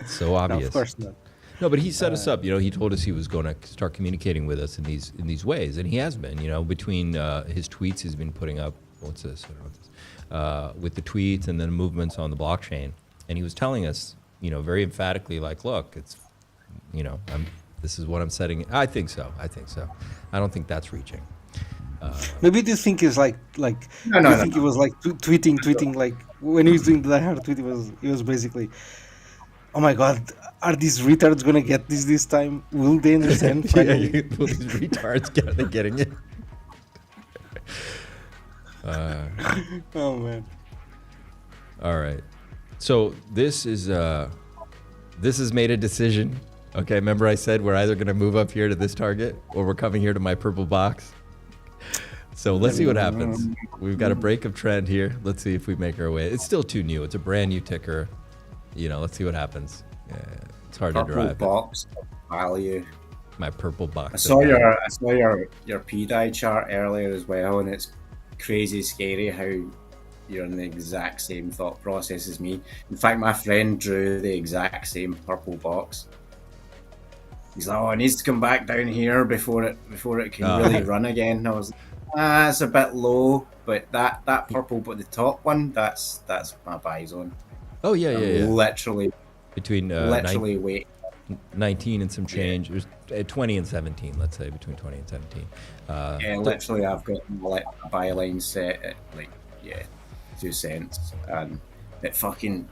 So No, obvious. of course not. No, but he set us up. You know, he told us he was going to start communicating with us in these ways, and he has been. You know, between his tweets, he's been putting up what's this? I don't know what this with the tweets and then movements on the blockchain, and he was telling us, you know, very emphatically, like, look, it's, you know, this is what I'm setting. I think so. I don't think that's reaching. Maybe do you think is like No, you think he was like tweeting like when he was doing the hard tweet, he was basically, oh my god, are these retards gonna get this time? Will they understand finally? Will these retards are they getting it? Oh man. All right. So this has made a decision. Okay, remember I said we're either going to move up here to this target or we're coming here to my purple box. So let's see what happens. We've got a break of trend here. Let's see if we make our way. It's still too new. It's a brand new ticker. You know, let's see what happens. Yeah, it's hard to Purple drive. box value. My purple box. I saw your P-Dai chart earlier as well, and it's crazy scary how you're in the exact same thought process as me. In fact, my friend drew the exact same purple box. He's like, "Oh, it needs to come back down here before it can really run again." And I was like, it's a bit low, but that purple, but the top one, that's my buy zone. Oh yeah. Literally Between wait. 19 and some change. It was 20 and 17, let's say, between 20 and 17. Yeah, literally, I've got a buy line set at 2 cents, and it fucking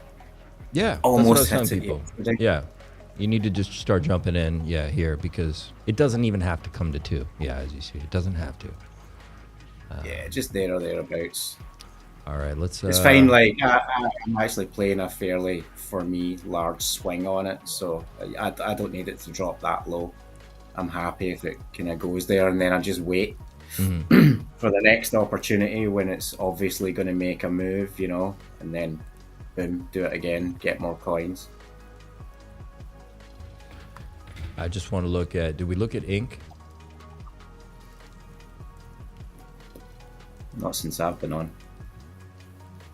that's almost what I was hits telling it. people. It's ridiculous. Yeah, you need to just start jumping in, here, because it doesn't even have to come to 2. Yeah, as you see, it doesn't have to. Yeah, just there or thereabouts. All right, let's. It's fine. Like I'm actually playing a fairly, for me, large swing on it, so I don't need it to drop that low. I'm happy if it kind of goes there, and then I just wait for the next opportunity when it's obviously going to make a move, you know, and then boom, do it again, get more coins. I just want to look at. Did we look at ink? Not since I've been on.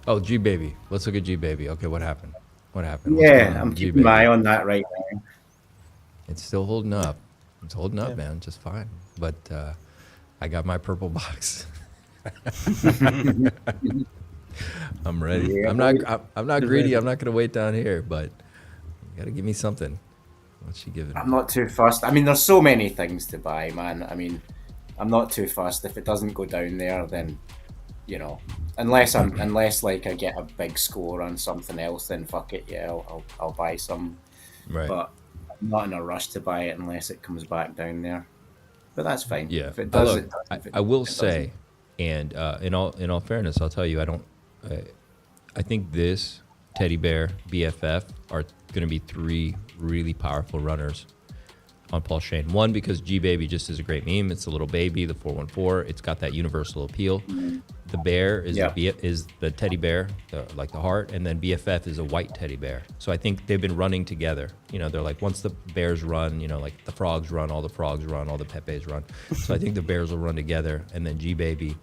Oh, G Baby. Let's look at G Baby. Okay, what happened? What's going on Yeah, I'm with keeping my eye on that right now. It's still holding up. It's holding up, man, just fine. But I got my purple box. I'm ready. Yeah, I'm not greedy. I'm not going to wait down here, but you got to give me something. What's she giving? I'm not too fussed. I mean, there's so many things to buy, man. I mean, I'm not too fussed. If it doesn't go down there, then, you know, unless like I get a big score on something else, then fuck it, yeah, I'll buy some. Right. But I'm not in a rush to buy it unless it comes back down there. But that's fine. Yeah. If it does, Look, I will say, and in all fairness, I'll tell you, I think this Teddy Bear BFF are going to be 3 really powerful runners on PulseChain. One, because G Baby just is a great meme. It's a little baby, the 414. It's got that universal appeal. The bear is the teddy bear, like the heart, and then BFF is a white teddy bear. So I think they've been running together. You know, they're like, once the bears run, you know, like the frogs run, all the frogs run, all the Pepes run. So I think the bears will run together, and then G Baby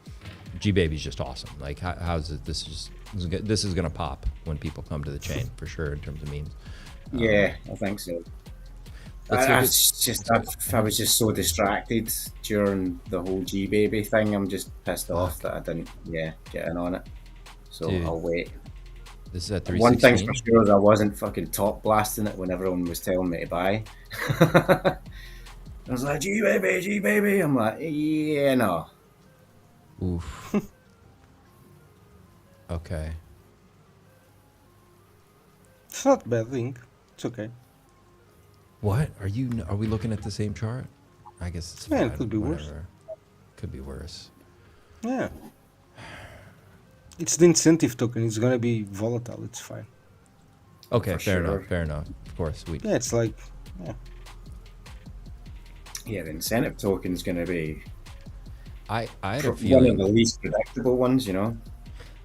G Baby's just awesome. Like, how's it? This is gonna pop when people come to the chain for sure in terms of memes. Yeah, I think so. I was just so distracted during the whole G Baby thing. I'm just pissed off that I didn't, get in on it. So Dude, I'll wait. This is at 316. One thing's for sure is I wasn't fucking top blasting it when everyone was telling me to buy. I was like, G Baby, G Baby. I'm like, yeah, no. Oof. Okay. It's not a bad thing. It's okay. What are we looking at the same chart? I guess it's Yeah, it fine, could be worse. whatever. Could be worse. Yeah. It's the incentive token. It's gonna be volatile. It's fine. Okay, For fair sure. enough. Fair enough. Of course, Yeah, it's like, Yeah, the incentive token is going to be I had a one of feeling. the least predictable ones, you know?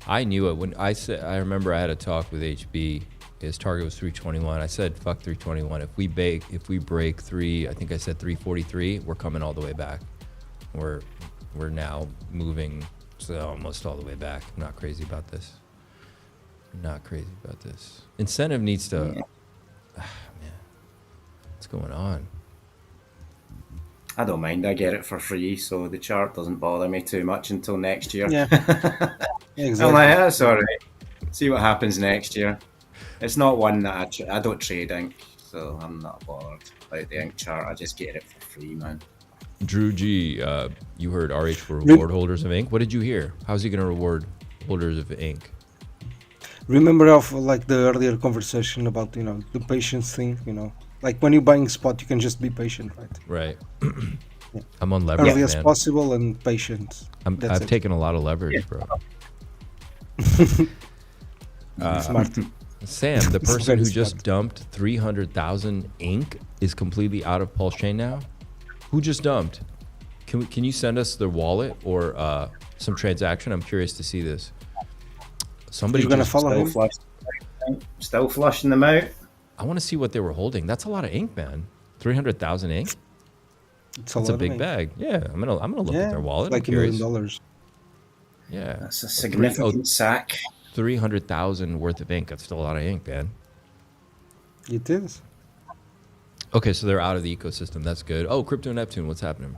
I knew it when I said. I remember I had a talk with HB. His target was 321. I said, "Fuck 321. If we break three, I think I said 343. We're coming all the way back. We're now moving almost all the way back. I'm not crazy about this. Incentive needs to. Man, what's going on? I don't mind. I get it for free, so the chart doesn't bother me too much until next year. yeah. Exactly. I'm like, that's all right. See what happens next year. It's not one that I don't trade ink, so I'm not bothered about the ink chart. I just get it for free, man. Drew G, you heard RH will reward holders of ink. What did you hear? How's he going to reward holders of ink? Remember of like the earlier conversation about the patience thing. Like when you're buying spot, you can just be patient, right? Right. Yeah. I'm on leverage, Early as man. possible and patient. That's I've it. taken a lot of leverage, bro. Smart. Sam, the person who very just smart. dumped 300,000 ink is completely out of PulseChain now? Who just dumped? Can you send us their wallet or some transaction? I'm curious to see this. Somebody You're gonna just, follow him? Still flushing them out. I want to see what they were holding. That's a lot of ink, man. 300,000 ink? It's That's a lot big of bag. Yeah, I'm gonna look Yeah, at their wallet. like I'm $1 curious. million. Yeah. That's a significant sack. 300,000 worth of ink. That's still a lot of ink, man. It is. Okay, so they're out of the ecosystem. That's good. Oh, Crypto Neptune, what's happening?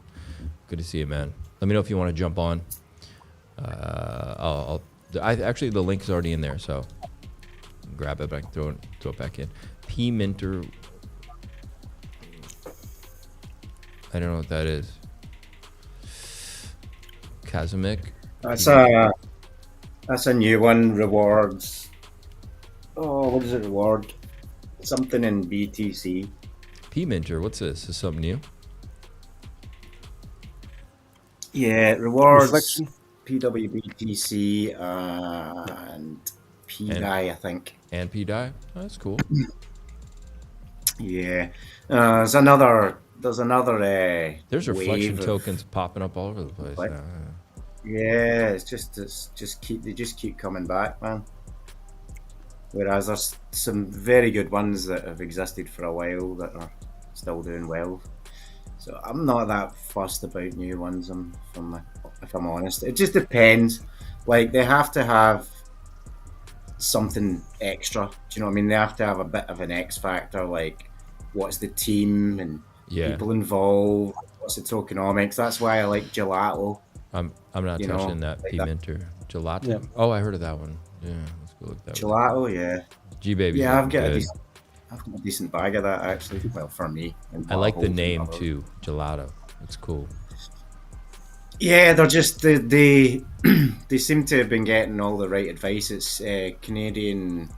Good to see you, man. Let me know if you want to jump on. Actually, the link is already in there, so grab it, but I can throw it back in. P Minter. I don't know what that is. Kazimic. That's a new one. Rewards. Oh, what does it reward? Something in BTC. P Minter, what's this? Is this something new? Yeah, it rewards Reflection. PWBTC and P-Dai, I think. And P-Dai? Oh, that's cool. Yeah. There's another There's reflection wave of- tokens popping up all over the place. What? Yeah, they just keep coming back, man. Whereas there's some very good ones that have existed for a while that are still doing well. So I'm not that fussed about new ones. If I'm honest, it just depends. Like they have to have something extra. Do you know what I mean? They have to have a bit of an X factor. Like, what's the team and people involved? What's the tokenomics? That's why I like Gelato. I'm not touching that like P that. Minter. Gelato. Yeah. Oh, I heard of that one. Yeah, let's go look at that. Gelato, yeah. G Baby. Yeah, I've got a decent bag of that actually. Well, for me. And I like the Bottlehold name and others. too. Gelato. It's cool. Yeah, they're just they they seem to have been getting all the right advice. It's Canadian.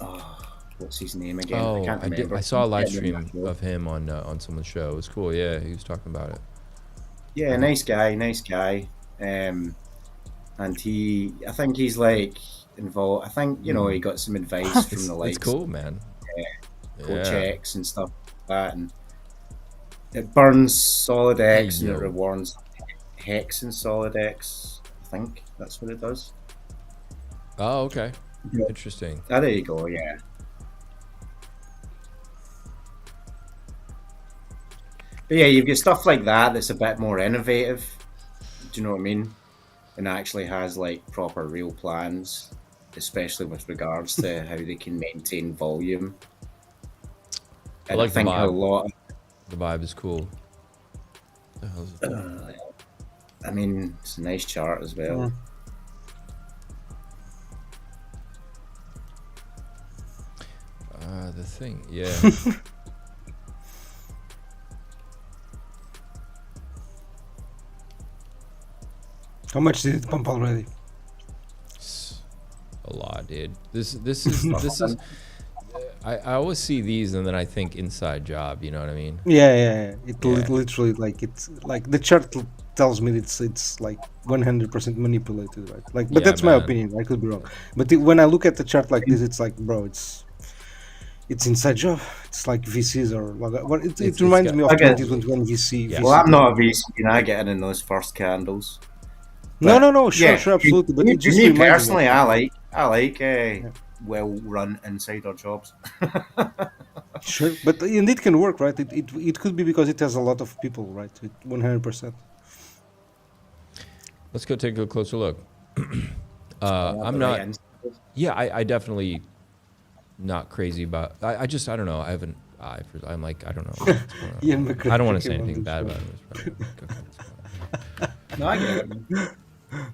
Oh, what's his name again? Oh, I can't remember. I saw a live Yeah, stream of him on someone's show. It was cool. Yeah, he was talking about it. Yeah, nice guy. And I think he's like involved. I think he got some advice from the likes. It's cool, man. Checks and stuff like that, and it burns solid X and it rewards hex and solid X. I think that's what it does. Oh, okay. Yeah. Interesting. Ah, there you go. Yeah. But yeah, you've got stuff like that that's a bit more innovative. Do you know what I mean? and actually has like proper real plans, especially with regards to how they can maintain volume. I And like the think a vibe. lot. The vibe is cool. The hell is it? I mean, it's a nice chart as well. The thing, yeah. How much did it pump already? A lot, dude. This is. I always see these and then I think inside job. You know what I mean? Yeah. It Yeah. literally like it's like the chart tells me it's like 100% manipulated, right? Like, but Yeah, that's my man. opinion. I could be wrong. But when I look at the chart like this, it's like, bro, it's inside job. It's like VCs or like what it It's reminds got- me of Okay. 2021 VC. Yeah. Well, I'm not a VC, and I get in those first candles. No, But, sure, yeah, absolutely. But me, it just me reminds me. personally, I like well-run insider jobs. Sure, but and it can work, right? It could be because it has a lot of people, right? 100%. Let's go take a closer look. Have I'm the not. right insiders. Yeah, I definitely not crazy about. I just I don't know. I have an eye for. I'm like I don't know. what's going on. Ian McGregor I don't want to say came on anything this bad one. about him. No, I get it.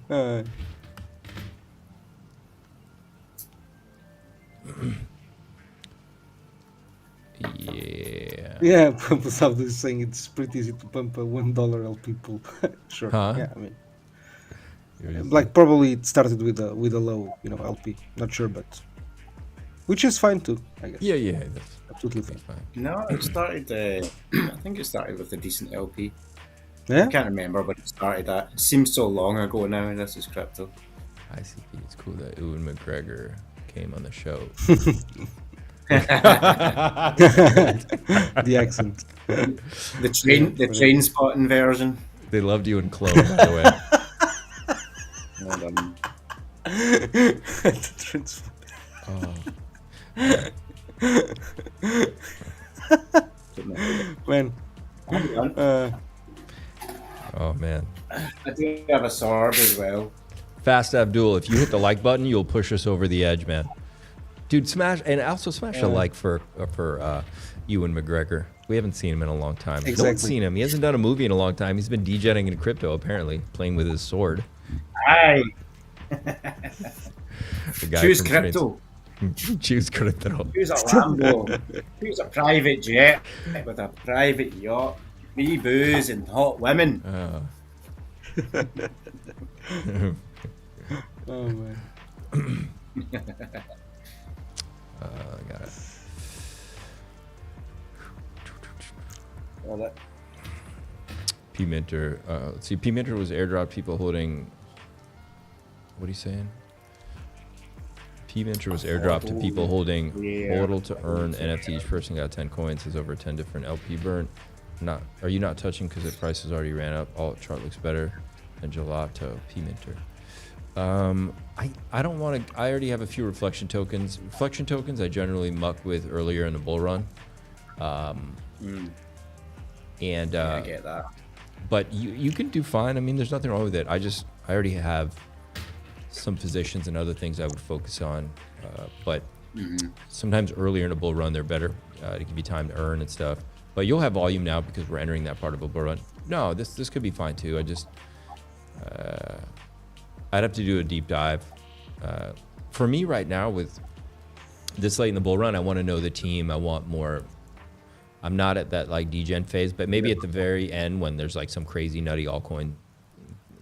Uh, Yeah. yeah, Pump is saying it's pretty easy to pump a $1 LP pool. Sure. Huh? Yeah, I mean, You're just like probably it started with a low, LP. Not sure, but which is fine too, I guess. Yeah. That's Absolutely fine. fine. No, it started. I think it started with a decent LP. Yeah. I can't remember when it started at. It seems so long ago now. This is crypto. ICP. It's cool that Ewan McGregor came on the show. The accent. The train spotting version. They loved you in Clone, by the way. And, The trans- Man, Oh man. I do have a sword as well. Fast Abdul, if you hit the like button, you'll push us over the edge, man. Dude, smash and also smash a like for Ewan McGregor. We haven't seen him in a long time. No one's Exactly. seen him. He hasn't done a movie in a long time. He's been DJing in crypto apparently, playing with his sword. Aye, The guy choose from crypto. Choose crypto. Choose a Lambo. Choose a private jet with a private yacht. Free booze and hot women. oh man. I got it. Well, that- P Minter. Let's see. P Minter was airdropped people holding. What are you saying? P Minter was airdropped to people holding hodl to earn NFTs. Each person got 10 coins. Has over 10 different LP burn. Are you not touching because the price has already ran up? Alt chart looks better than gelato. P Minter. I don't want to. I already have a few reflection tokens. Reflection tokens I generally muck with earlier in the bull run. And I get that. but you can do fine. I mean, there's nothing wrong with it. I already have some positions and other things I would focus on. But sometimes earlier in a bull run, they're better to give you time to earn and stuff. But you'll have volume now because we're entering that part of a bull run. No, this could be fine too. I'd have to do a deep dive. For me right now, with this late in the bull run, I want to know the team. I want more. I'm not at that like degen phase, but maybe at the very end when there's like some crazy nutty altcoin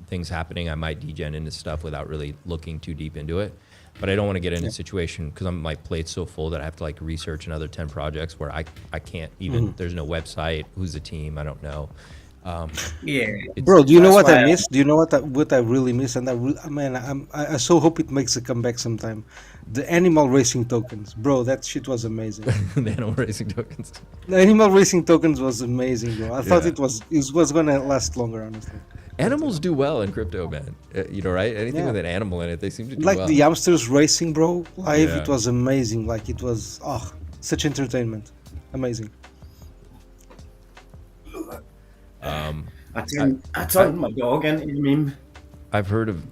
things happening, I might degen into stuff without really looking too deep into it. But I don't want to get in a situation because my plate's so full that I have to like research another 10 projects where I can't even, there's no website, who's the team, I don't know. Bro, do you know That's what I why miss? Do you know what I really miss? And I so hope it makes a comeback sometime. The animal racing tokens, bro. That shit was amazing. The animal racing tokens. The animal racing tokens was amazing, bro. I thought Yeah. it was gonna last longer, honestly. Animals do well in crypto, man. Right? Anything Yeah. with an animal in it, they seem to do Like well. the hamsters racing, bro. Live, Yeah. it was amazing. Like it was, such entertainment. Amazing. I turned my dog into a meme. I've heard of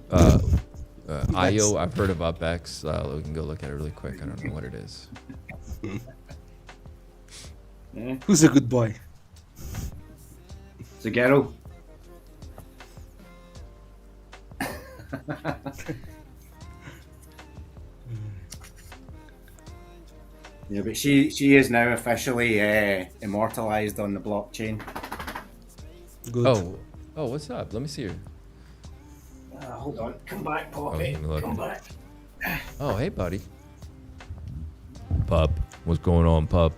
IO. I've heard of UpX. We can go look at it really quick. I don't know what it is. Who's a good boy? Zagero. Yeah, but she is now officially immortalized on the blockchain. Good. Oh, what's up? Let me see her. Hold on, come back, Poppy. let me look. Come back. Oh, hey, buddy. Pup, what's going on, pup?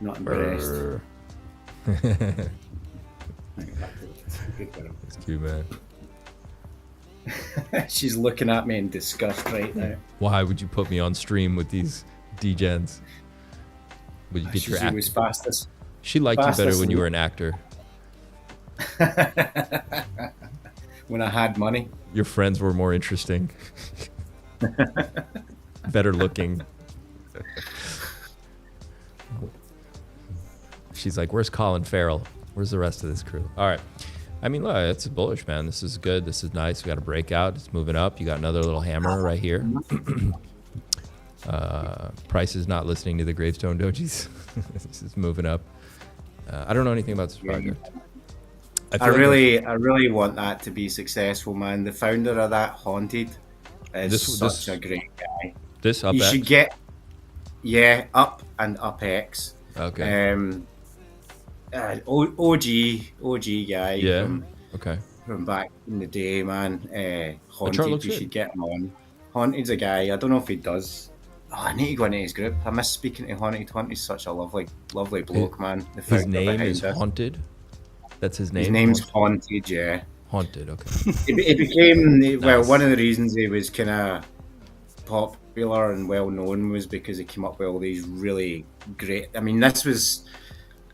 Not impressed. Brr. It's cute, man. She's looking at me in disgust right now. Why would you put me on stream with these degens? Would you get your She act? was fastest. She liked you better fastest when you in- were an actor. When I had money. Your friends were more interesting. Better looking. She's like, where's Colin Farrell? Where's the rest of this crew? All right. I mean, look, it's bullish, man. This is good. This is nice. We got a breakout. It's moving up. You got another little hammer right here. Price is not listening to the gravestone dojis. This is moving up. I don't know anything about this project. I really want that to be successful, man. The founder of that Haunted is such a great guy. This You UpX? should get, Up and UpX. Okay. OG guy. Yeah. From, Okay. from back in the day, man. chart Haunted, looks you good. should get him on. Haunted's a guy. I don't know if he does. Oh, I need to go into his group. I miss speaking to Haunted. Haunted's such a lovely bloke, man. The His founder name behind is it. Haunted. That's his name. His name's Haunted, yeah. Haunted. Okay. It became well. Nice. One of the reasons he was kind of popular and well known was because he came up with all these really great. I mean,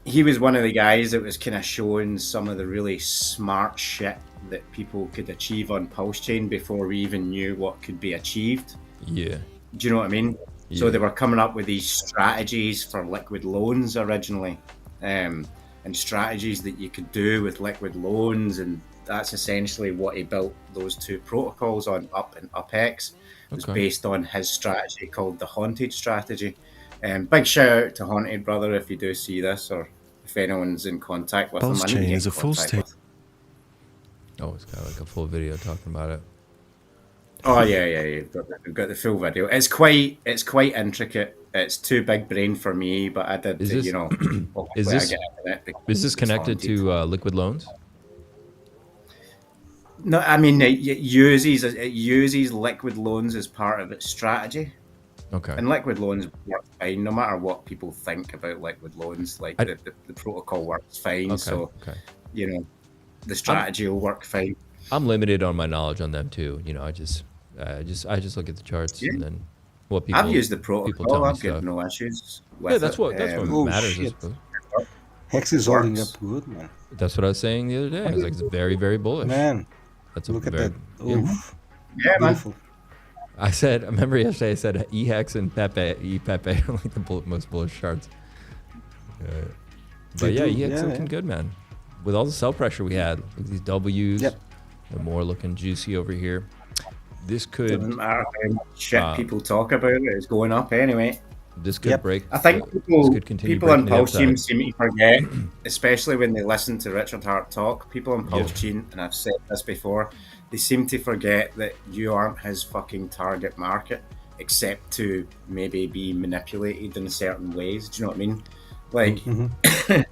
he was one of the guys that was kind of showing some of the really smart shit that people could achieve on PulseChain before we even knew what could be achieved. Yeah. Do you know what I mean? Yeah. So they were coming up with these strategies for liquid loans originally, and strategies that you could do with liquid loans, and that's essentially what he built those two protocols on, Up and UpX. It was Okay. based on his strategy called the Haunted strategy. Big shout out to Haunted, brother, if you do see this, or if anyone's in contact with him. I need to PulseChain get is in a full contact state. with him. Oh, it's got like a full video talking about it. Oh yeah. We've got the full video. It's quite intricate. It's too big brain for me, but I did, Is this- Is this- I get into it because Is this it's connected Haunted. to liquid loans? No, I mean it uses liquid loans as part of its strategy, Okay. and liquid loans work fine no matter what people think about liquid loans. Like I- the protocol works fine, Okay. so Okay. the strategy will work fine. I'm limited on my knowledge on them too. I just look at the charts Yeah. and then what people. I've used the people tell protocol. me I've got stuff. no issues. With Yeah, that's it. what Oh, matters. I shit. suppose. Hex is holding Works. up good, man. That's what I was saying the other day. I was like, it's very, very bullish. Man, That's a look at very, that. yeah. Oof. Yeah, man. Beautiful. I remember yesterday I said eHex and ePepe are like the most bullish charts. But They yeah, do, eHex yeah, looking good, man. With all the sell pressure we had, look at these W's. Yep. And more looking juicy over here. This Doesn't could matter how much shit people talk about it. It's going up anyway. This break. I think this people could continue on breaking the upside. PulseChain seem to forget, especially when they listen to Richard Hart talk. People on PulseChain, and I've said this before, they seem to forget that you aren't his fucking target market, except to maybe be manipulated in certain ways. Do you know what I mean? Like,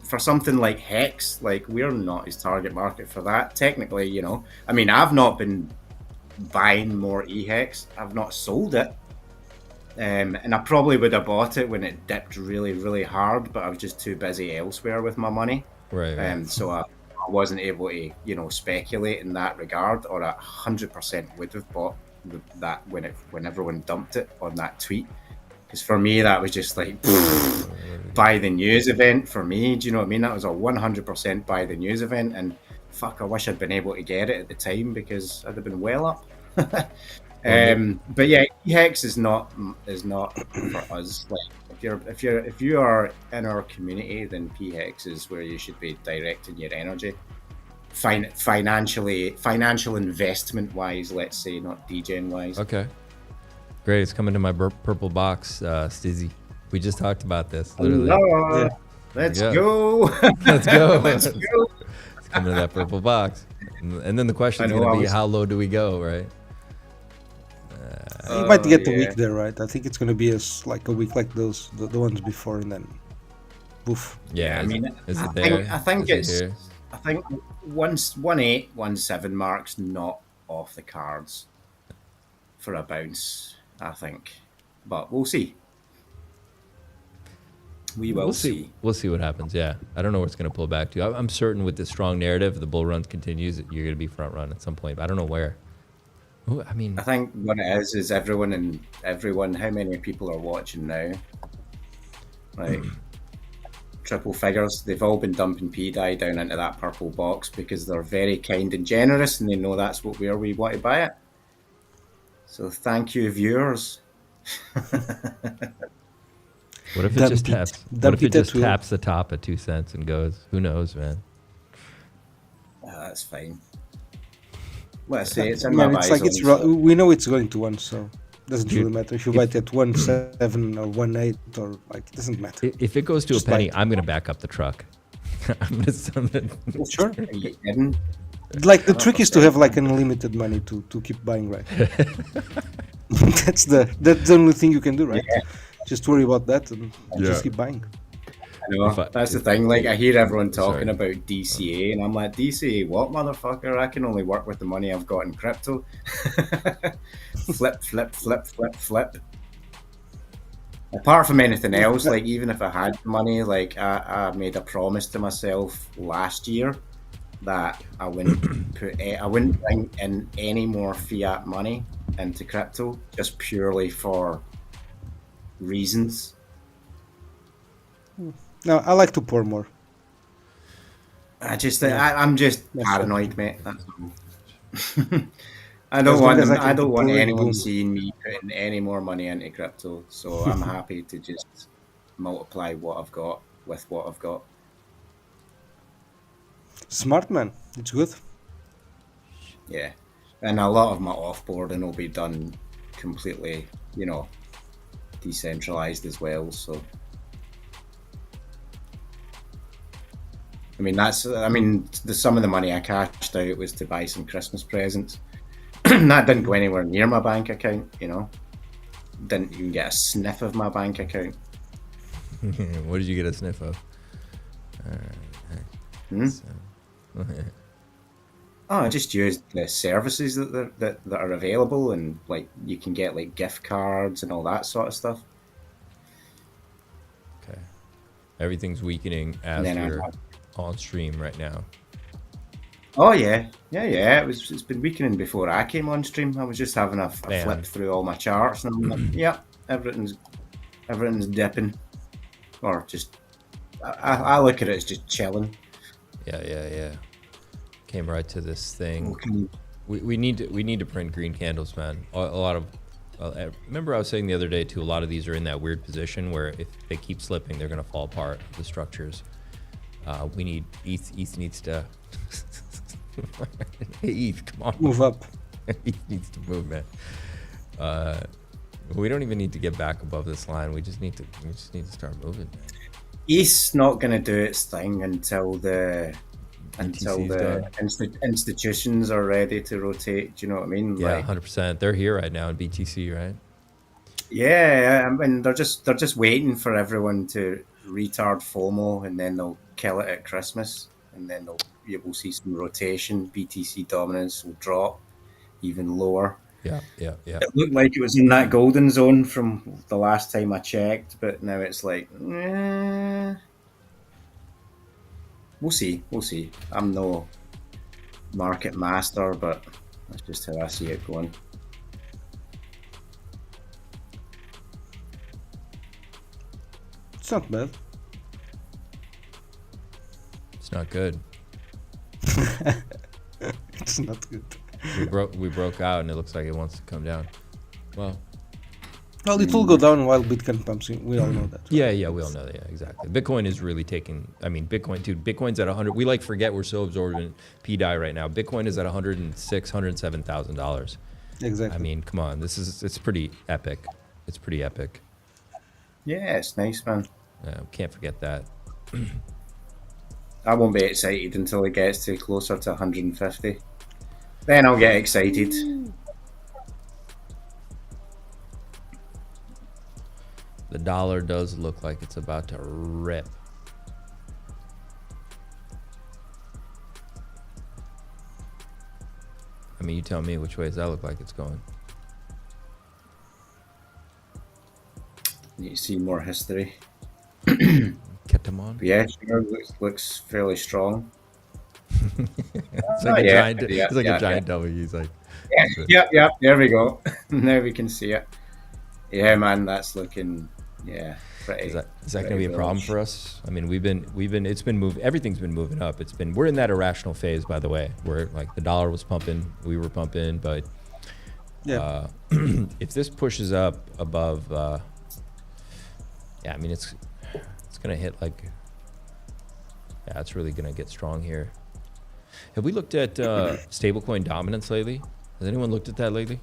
for something like Hex, like we're not his target market for that. Technically, I mean, I've not been buying more eHex. I've not sold it, and I probably would have bought it when it dipped really, really hard, but I was just too busy elsewhere with my money. Right. So I wasn't able to, speculate in that regard, or 100% would have bought that when everyone dumped it on that tweet. Because for me, that was just like buy the news event for me. Do you know what I mean? That was a 100% buy the news event, and fuck, I wish I'd been able to get it at the time because I'd have been well up. But yeah, Hex is not for us. Like if you are in our community, then PHEX is where you should be directing your energy. Financial investment wise, let's say, not degen wise. Okay. Great. It's coming to my purple box, Stizzy. We just talked about this, literally. Hello. Let's go. Let's go. Let's go. It's coming to that purple box. And then the question is going to be, how low do we go, right? You might get a week there, right? I think it's going to be a week like those, the ones before, and then poof. Yeah, I mean, is it there? I think Is it's. it here? I think 1.8, 1.7 marks not off the cards for a bounce, I think. But we'll see. We'll see. We'll see what happens. Yeah, I don't know where it's going to pull back to. I'm certain with the strong narrative, the bull run continues. You're going to be front run at some point. But I don't know where. Ooh, I mean, I think what it is everyone. How many people are watching now? Like triple figures. They've all been dumping P-Dai down into that purple box because they're very kind and generous, and they know that's where we want to buy it. So thank you, viewers. What if it just taps? What if it just taps the top at 2 cents and goes? Who knows, man? That's fine. Let's say it's in my buy it's zone, we know it's going to one, so it doesn't really matter if you buy it at 1.7 or 1.8 or it doesn't matter. If it goes to a penny, I'm gonna back up the truck. I'm gonna Sure. Are you kidding? Like the trick is to have like unlimited money to keep buying, right? That's the only thing you can do, right? Yeah. Just worry about that and just keep buying. I know, that's the thing. Like, I hear everyone talking about DCA, and I'm like, DCA, what, motherfucker? I can only work with the money I've got in crypto. Flip, flip, flip, flip, flip. Apart from anything else, like, even if I had money, like, I made a promise to myself last year that I wouldn't bring in any more fiat money into crypto, just purely for reasons. No, I like to pour more. I'm just paranoid, mate. That's all. I don't want anyone seeing me putting any more money into crypto, so I'm happy to just multiply what I've got with what I've got. Smart, man. It's good. Yeah, and a lot of my offboarding will be done completely, decentralized as well. So, some of the money I cashed out was to buy some Christmas presents. That didn't go anywhere near my bank account. Didn't even get a sniff of my bank account. What did you get a sniff of? I just used the services that are available, and like you can get like gift cards and all that sort of stuff. Okay, everything's weakening as we're on stream right now. Oh yeah. It's been weakening before I came on stream. I was just having a flip through all my charts, and I'm like, yeah, everything's dipping, or just I look at it as just chilling. Yeah. Came right to this thing. We need to print green candles, man. A lot of remember I was saying the other day too. A lot of these are in that weird position where if they keep slipping, they're gonna fall apart. The structures. We need ETH needs to. Hey, ETH, come on. Move up. ETH needs to move, man. We don't even need to get back above this line. We just need to start moving, man. ETH's not going to do its thing until the institutions are ready to rotate. Do you know what I mean? Yeah, 100%. They're here right now in BTC, right? Yeah, I mean they're just waiting for everyone to retard FOMO, and then they'll kill it at Christmas, and then we'll see some rotation. BTC dominance will drop even lower. Yeah. It looked like it was in that golden zone from the last time I checked, but now it's like, we'll see. I'm no market master, but that's just how I see it going. It's not bad. It's not good. It's not good. We broke out, and it looks like it wants to come down. Well, Well, it will go down while Bitcoin pumps. We all know that. Yeah, we all know that. Yeah, exactly. Bitcoin is really taking. I mean, Bitcoin's at 100. We forget we're so absorbed in P-Dai right now. Bitcoin is at $107,000. Exactly. I mean, come on. It's pretty epic. It's pretty epic. Yeah, it's nice, man. Can't forget that. I won't be excited until it gets to closer to 150. Then I'll get excited. The dollar does look like it's about to rip. I mean, you tell me which way does that look like it's going? You see more history. Ketamon? Yeah, sure, looks fairly strong. It's like a giant W. He's like, yeah, there we go. Now we can see it. Yeah, man, that's looking, pretty. Is that going to be a problem for us? I mean, it's been moving. Everything's been moving up. We're in that irrational phase, by the way, where like the dollar was pumping, we were pumping, but if this pushes up above, I mean, it's going to hit like, it's really going to get strong here. Have we looked at stablecoin dominance lately? Has anyone looked at that lately?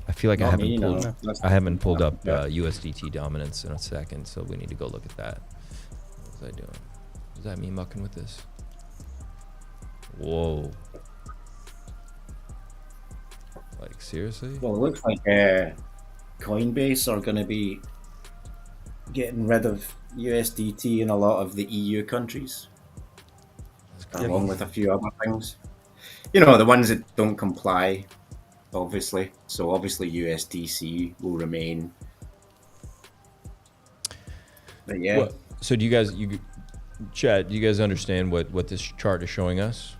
I feel like I haven't pulled up USDT dominance in a second, so we need to go look at that. What was I doing? Was that me mucking with this? Whoa. Like, seriously? Well, it looks like Coinbase are going to be getting rid of USDT in a lot of the EU countries, along with a few other things. You know, the ones that don't comply, obviously. So obviously USDC will remain. But yeah. Well, so Chad, do you guys understand what this chart is showing us?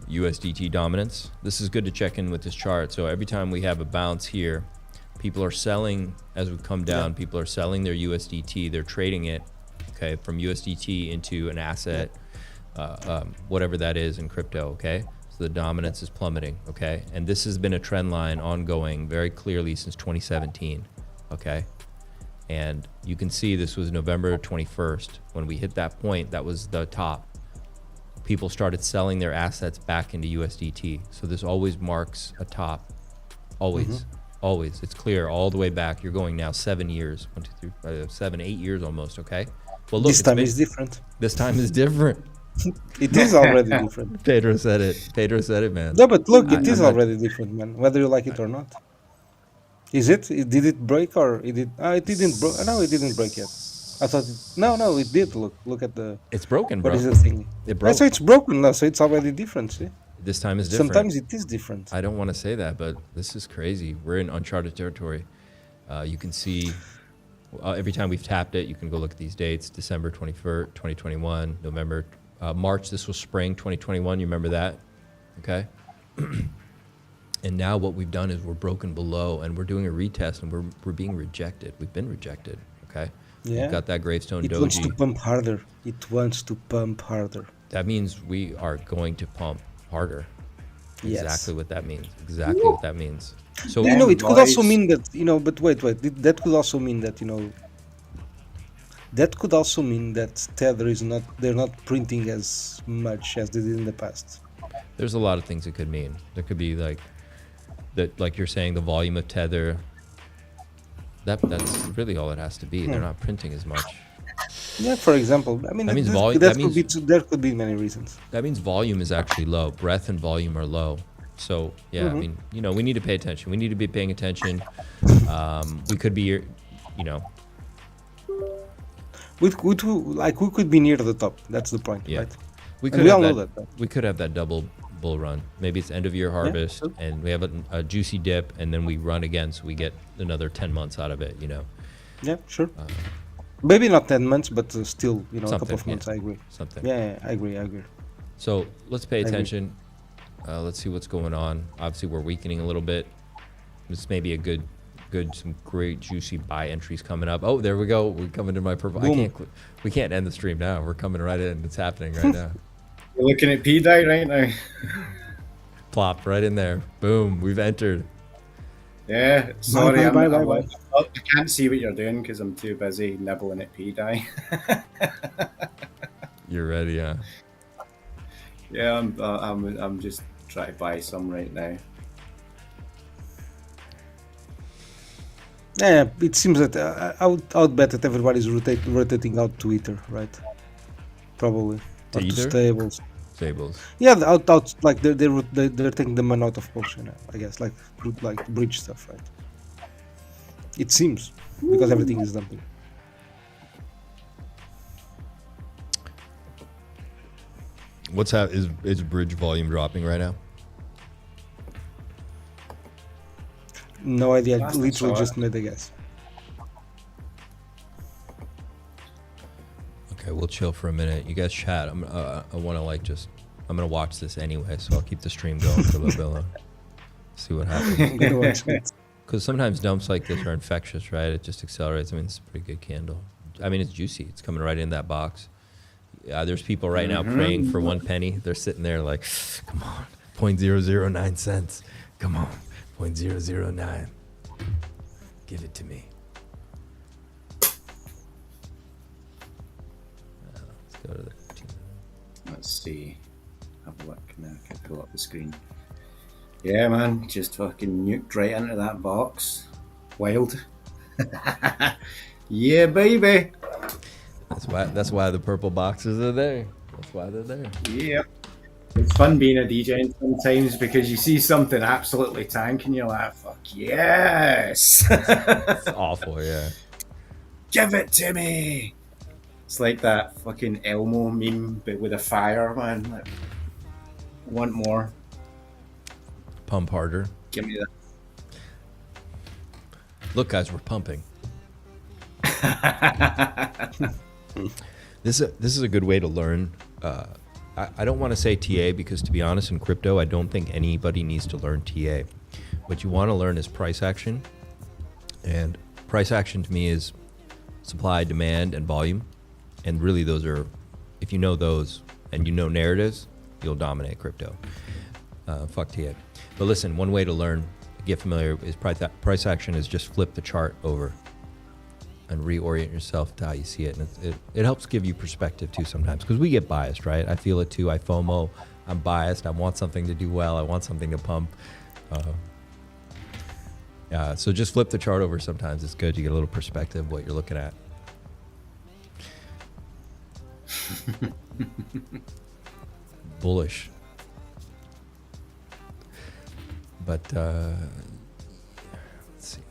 USDT dominance. This is good to check in with this chart. So every time we have a bounce here, people are selling as we come down. People are selling their USDT. They're trading it, okay, from USDT into an asset, whatever that is in crypto, okay? So the dominance is plummeting, okay? And this has been a trend line ongoing very clearly since 2017, okay? And you can see this was November 21st. When we hit that point, that was the top. People started selling their assets back into USDT. So this always marks a top, always. Always. It's clear all the way back. You're going now 7 years, 1, 2, 3, 7, 8 years almost. Okay. Well, look, this time is different. This time is different. It is already different. Pedro said it, man. No, but look, it is already different, man. Whether you like it or not. Is it? Did it break or it did? It didn't break. No, it didn't break yet. I thought it. No, it did. Look at the. It's broken, bro. What is the thing? It broke. So it's broken now. So it's already different. See. This time is different. Sometimes it is different. I don't want to say that, but this is crazy. We're in uncharted territory. You can see every time we've tapped it, you can go look at these dates. December 21st, 2021, November, March, this was spring 2021. You remember that? Okay. And now what we've done is we're broken below and we're doing a retest and we're being rejected. We've been rejected. Okay. Yeah. We've got that gravestone doji. It wants to pump harder. It wants to pump harder. That means we are going to pump harder. Yes. Exactly what that means. Exactly what that means. So it could also mean that but wait, that could also mean that that could also mean that Tether is not, they're not printing as much as they did in the past. There's a lot of things it could mean. There could be like that, like you're saying, the volume of Tether. That's really all it has to be. They're not printing as much. Yeah, for example, I mean, that means there could be many reasons. That means volume is actually low. Breadth and volume are low. So yeah, I mean, we need to pay attention. We need to be paying attention. We could be, we could be near the top. That's the point, yeah. right? We all know that. We could have that double bull run. Maybe it's end of year harvest, and we have a juicy dip, and then we run again, so we get another 10 months out of it. Yeah, sure. Maybe not 10 months, but still, a couple of months. Yeah. I agree. Something. Yeah, I agree. So let's pay attention. Let's see what's going on. Obviously, we're weakening a little bit. This may be a some great juicy buy entries coming up. Oh, there we go. We're coming to my purple. We can't end the stream now. We're coming right in. It's happening right now. You're looking at P-Dai right now. Plop right in there. Boom. We've entered. Yeah, sorry, bye, I bye. can't see what you're doing because I'm too busy nibbling at P-Dai. You're ready, huh? Yeah, I'm just trying to buy some right now. Yeah, it seems that I would bet that everybody's rotating out Twitter, right? Probably. To Or to either? stables. Stables. Yeah, out like they're taking the man out of PulseChain, I guess, like bridge stuff, right? It seems because everything is dumping. What's is bridge volume dropping right now? No idea. Last I Literally saw just it. made a guess. Okay, we'll chill for a minute. You guys chat. I want to I'm gonna watch this anyway, so I'll keep the stream going for a little bit. See what happens. I'm gonna watch it. Because sometimes dumps like this are infectious, right? It just accelerates. I mean, it's a pretty good candle. I mean, it's juicy. It's coming right in that box. Yeah, there's people right now praying for 1 penny. They're sitting there like, come on, 0.009 cents. Come on, 0.009. Give it to me. Let's go to the. Let's see. Have a look now. I can pull up the screen. Yeah, man, just fucking nuked right into that box. Wild. Yeah, baby. That's why the purple boxes are there. That's why they're there. Yeah. It's fun being a DJ sometimes because you see something absolutely tank and you're like, fuck yes. It's awful, yeah. Give it to me. It's like that fucking Elmo meme but with a fire, man. Like, I want more. Pump harder. Give me Look, guys, we're pumping. This is a good way to learn. I don't want to say TA because, to be honest, in crypto, I don't think anybody needs to learn TA. What you want to learn is price action. And price action to me is supply, demand, and volume. And really those are, if you know those and you know narratives, you'll dominate crypto. Fuck TA. But listen, one way to learn, get familiar, is price action is just flip the chart over and reorient yourself to how you see it. And it helps give you perspective too sometimes, because we get biased, right? I feel it too. I FOMO. I'm biased. I want something to do well. I want something to pump. So just flip the chart over sometimes. It's good. You get a little perspective of what you're looking at. Bullish. But let's see.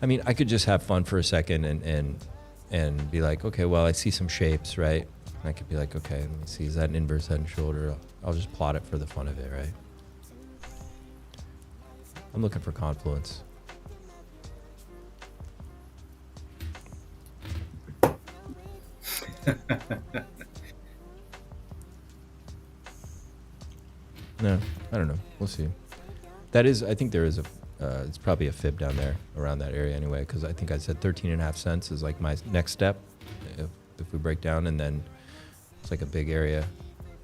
I mean, I could just have fun for a second and be like, okay, well, I see some shapes, right? And I could be like, okay, let me see, is that an inverse head and shoulder? I'll just plot it for the fun of it, right? I'm looking for confluence. No, I don't know. We'll see. That is, I think there is it's probably a fib down there around that area anyway, because I think I said 13.5 cents is like my next step if we break down, and then it's like a big area,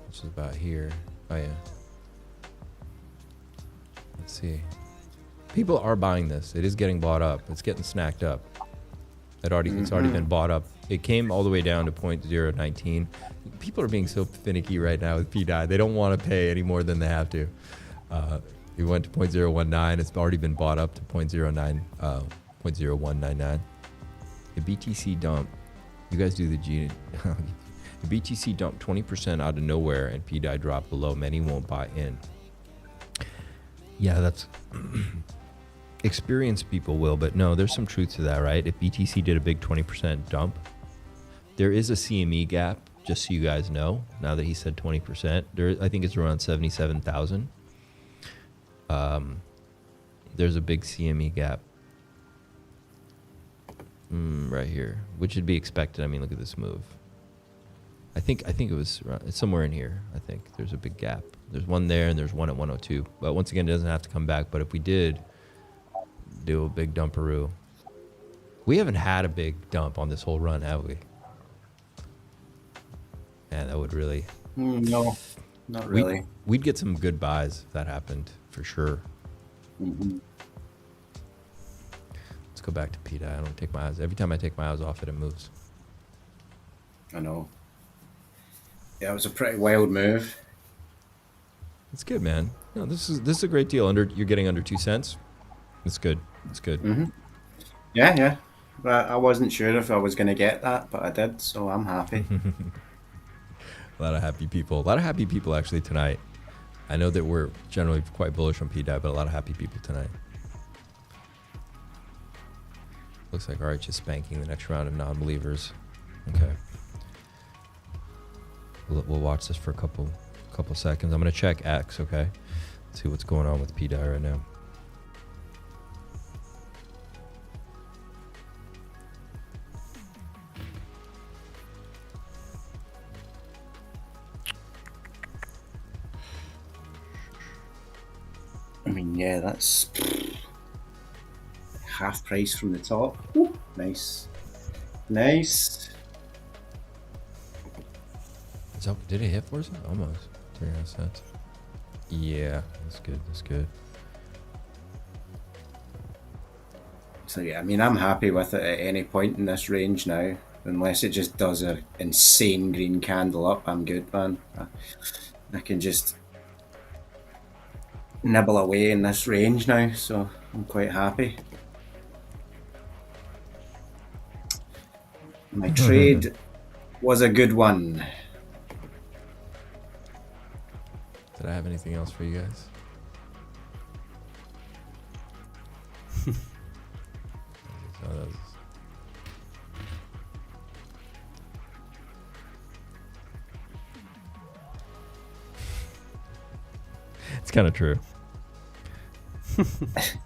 which is about here. Oh yeah. Let's see. People are buying this. It is getting bought up. It's getting snacked up. It's already been bought up. It came all the way down to 0.019. People are being so finicky right now with P-Dai. They don't want to pay any more than they have to. It went to 0.019. It's already been bought up to 0.0199. A BTC dump. You guys do the G. A BTC dump 20% out of nowhere and P-Dai drop below. Many won't buy in. Yeah, that's... Experienced people will, but no, there's some truth to that, right? If BTC did a big 20% dump, there is a CME gap, just so you guys know, now that he said 20%. I think it's around 77,000. There's a big CME gap right here, which would be expected. I mean, look at this move. I think it's somewhere in here. I think there's a big gap. There's one there and there's one at 102. But once again, it doesn't have to come back. But if we did do a big dumperoo, we haven't had a big dump on this whole run, have we? Man, that would really... No. Not really. We'd get some good buys if that happened, for sure. Mm-hmm. Let's go back to P-Dai. I don't take my eyes. Every time I take my eyes off it, it moves. I know. Yeah, it was a pretty wild move. It's good, man. No, this is a great deal. You're getting under 2 cents. It's good. It's good. Mm-hmm. Yeah. But I wasn't sure if I was going to get that, but I did, so I'm happy. A lot of happy people. A lot of happy people actually tonight. I know that we're generally quite bullish on P-Dai, but a lot of happy people tonight. Looks like RH is spanking the next round of non-believers. Okay. We'll watch this for a couple seconds. I'm going to check X, okay? See what's going on with P-Dai right now. I mean, yeah, that's half price from the top. Ooh, nice. Nice. Did it hit for us? Almost. 3.5 cents. Yeah, that's good. That's good. So yeah, I mean, I'm happy with it at any point in this range now. Unless it just does an insane green candle up, I'm good, man. I can just nibble away in this range now, so I'm quite happy. My trade was a good one. Did I have anything else for you guys? It's kind of true. It's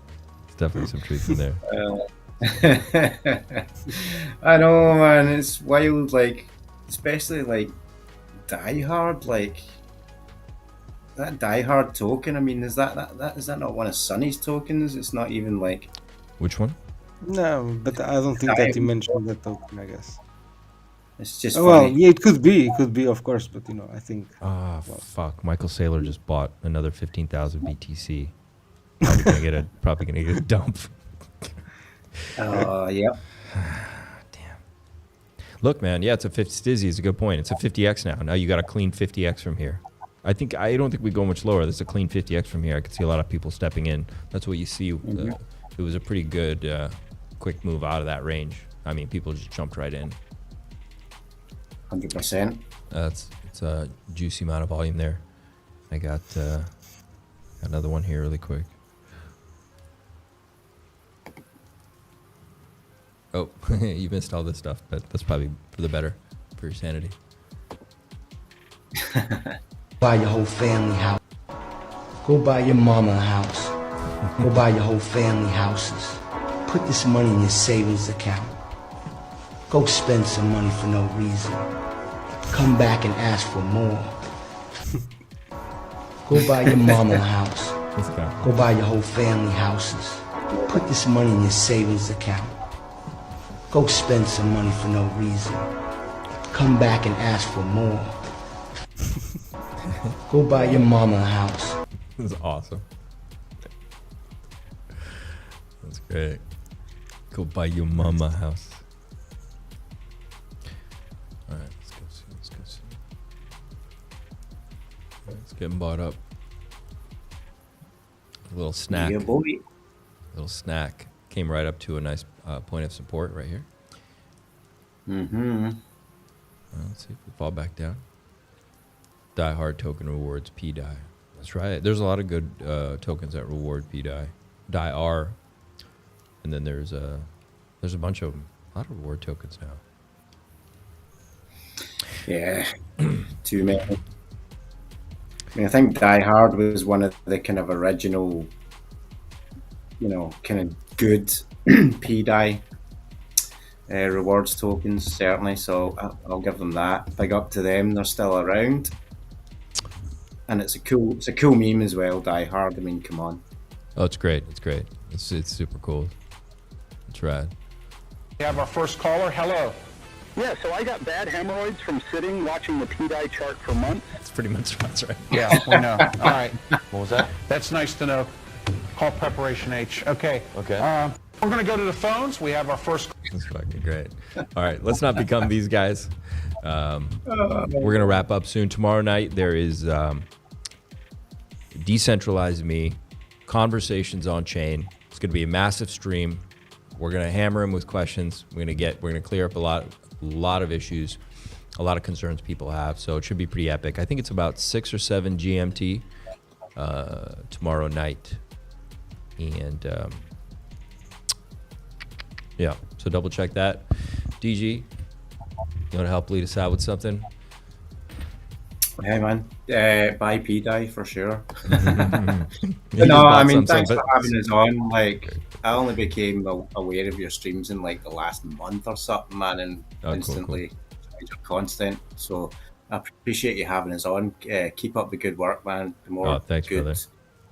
definitely some truth in there. I know, man. It's wild, like, especially like Die Hard, like that Die Hard token. I mean, is that not one of Sonny's tokens? It's not even like. Which one? No, but I don't think that he mentioned that token, I guess. It's just well, funny. yeah, it could be, of course, but I think. Fuck! Michael Saylor just bought another 15,000 BTC. Probably gonna get a dump. Yeah. Damn. Look, man. Yeah, it's a 50. Stizzy is a good point. It's a 50x now. Now you got a clean 50x from here. I don't think we go much lower. There's a clean 50x from here. I could see a lot of people stepping in. That's what you see. It was a pretty good, quick move out of that range. I mean, people just jumped right in. 100%. It's a juicy amount of volume there. I got another one here really quick. Oh, you missed all this stuff, but that's probably for the better, for your sanity. Buy your whole family house. Go buy your mama a house. Go buy your whole family houses. Put this money in your savings account. Go spend some money for no reason. Come back and ask for more. Go buy your mama a house. Go buy your whole family houses. Put this money in your savings account. Go spend some money for no reason. Come back and ask for more. Go buy your mama a house. This is awesome. That's great. Go buy your mama a house. All right, let's go see. It's getting bought up. A little snack. Yeah, boy. Little snack. Came right up to a nice point of support right here. Mm-hmm. Let's see if we fall back down. Die Hard token rewards P-Dai. That's right. There's a lot of good tokens that reward P-Dai. Die R. And then there's a bunch of them. A lot of reward tokens now. Yeah. Too many. I mean, I think Die Hard was one of the kind of original, kind of good P-Dai rewards tokens, certainly. So I'll give them that. Big up to them. They're still around. And it's a cool meme as well, Die Hard. I mean, come on. Oh, it's great. It's great. It's super cool. It's rad. We have our first caller. Hello. Yeah, so I got bad hemorrhoids from sitting watching the P-Dai chart for months. That's pretty much what's right. Yeah, we know. All right. What was that? That's nice to know. Call Preparation H. Okay. Okay. We're going to go to the phones. We have our first. That's fucking great. All right, let's not become these guys. We're going to wrap up soon. Tomorrow night, there is Decentralize Me, Conversations on Chain. It's going to be a massive stream. We're going to hammer him with questions. We're going to clear up a lot of issues, a lot of concerns people have. So it should be pretty epic. I think it's about 6 or 7 GMT tomorrow night. And yeah, so double check that. DG, you want to help lead us out with something? Hey man, buy P-Dai for sure. You No, just I bought mean, some, thanks but- for having us on. Like, I only became aware of your streams in like the last month or something, man, and cool, instantly enjoyed your content. So I appreciate you having us on. Keep up the good work, man. The more thanks, good brother.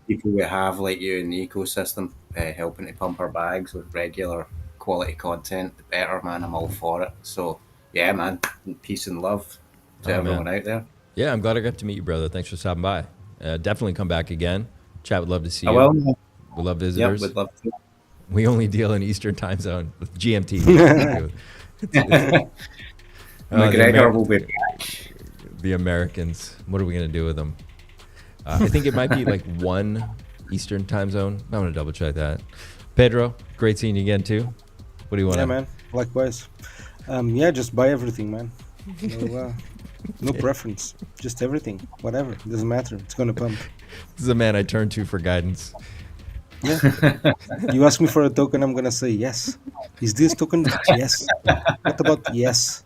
people we have like you in the ecosystem, helping to pump our bags with regular quality content, the better, man. I'm all for it. So yeah, man, peace and love to everyone out there. Yeah, I'm glad I got to meet you, brother. Thanks for stopping by. Definitely come back again. Chat would love to see you. I will. We love visitors. Yep, would love to. We only deal in Eastern time zone with GMT. McGregor will be back. The Americans. What are we going to do with them? I think it might be like 1 Eastern time zone. I'm going to double check that. Pedro, great seeing you again too. What do you want? Yeah, man. Likewise. Yeah, just buy everything, man. No preference. Just everything. Whatever. Doesn't matter. It's gonna pump. This is a man I turn to for guidance. Yeah. You ask me for a token, I'm gonna say yes. Is this token? Yes. What about yes?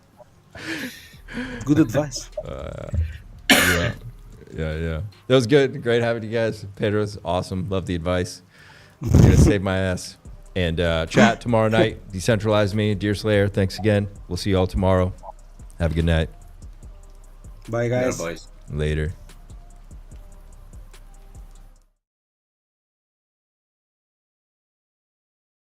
Good advice. Yeah. That was good. Great having you guys. Pedro's awesome. Love the advice. You're gonna save my ass. And chat tomorrow night. Decentralize Me, DeerSlayer. Thanks again. We'll see you all tomorrow. Have a good night. Bye, guys. Later, boys. Later.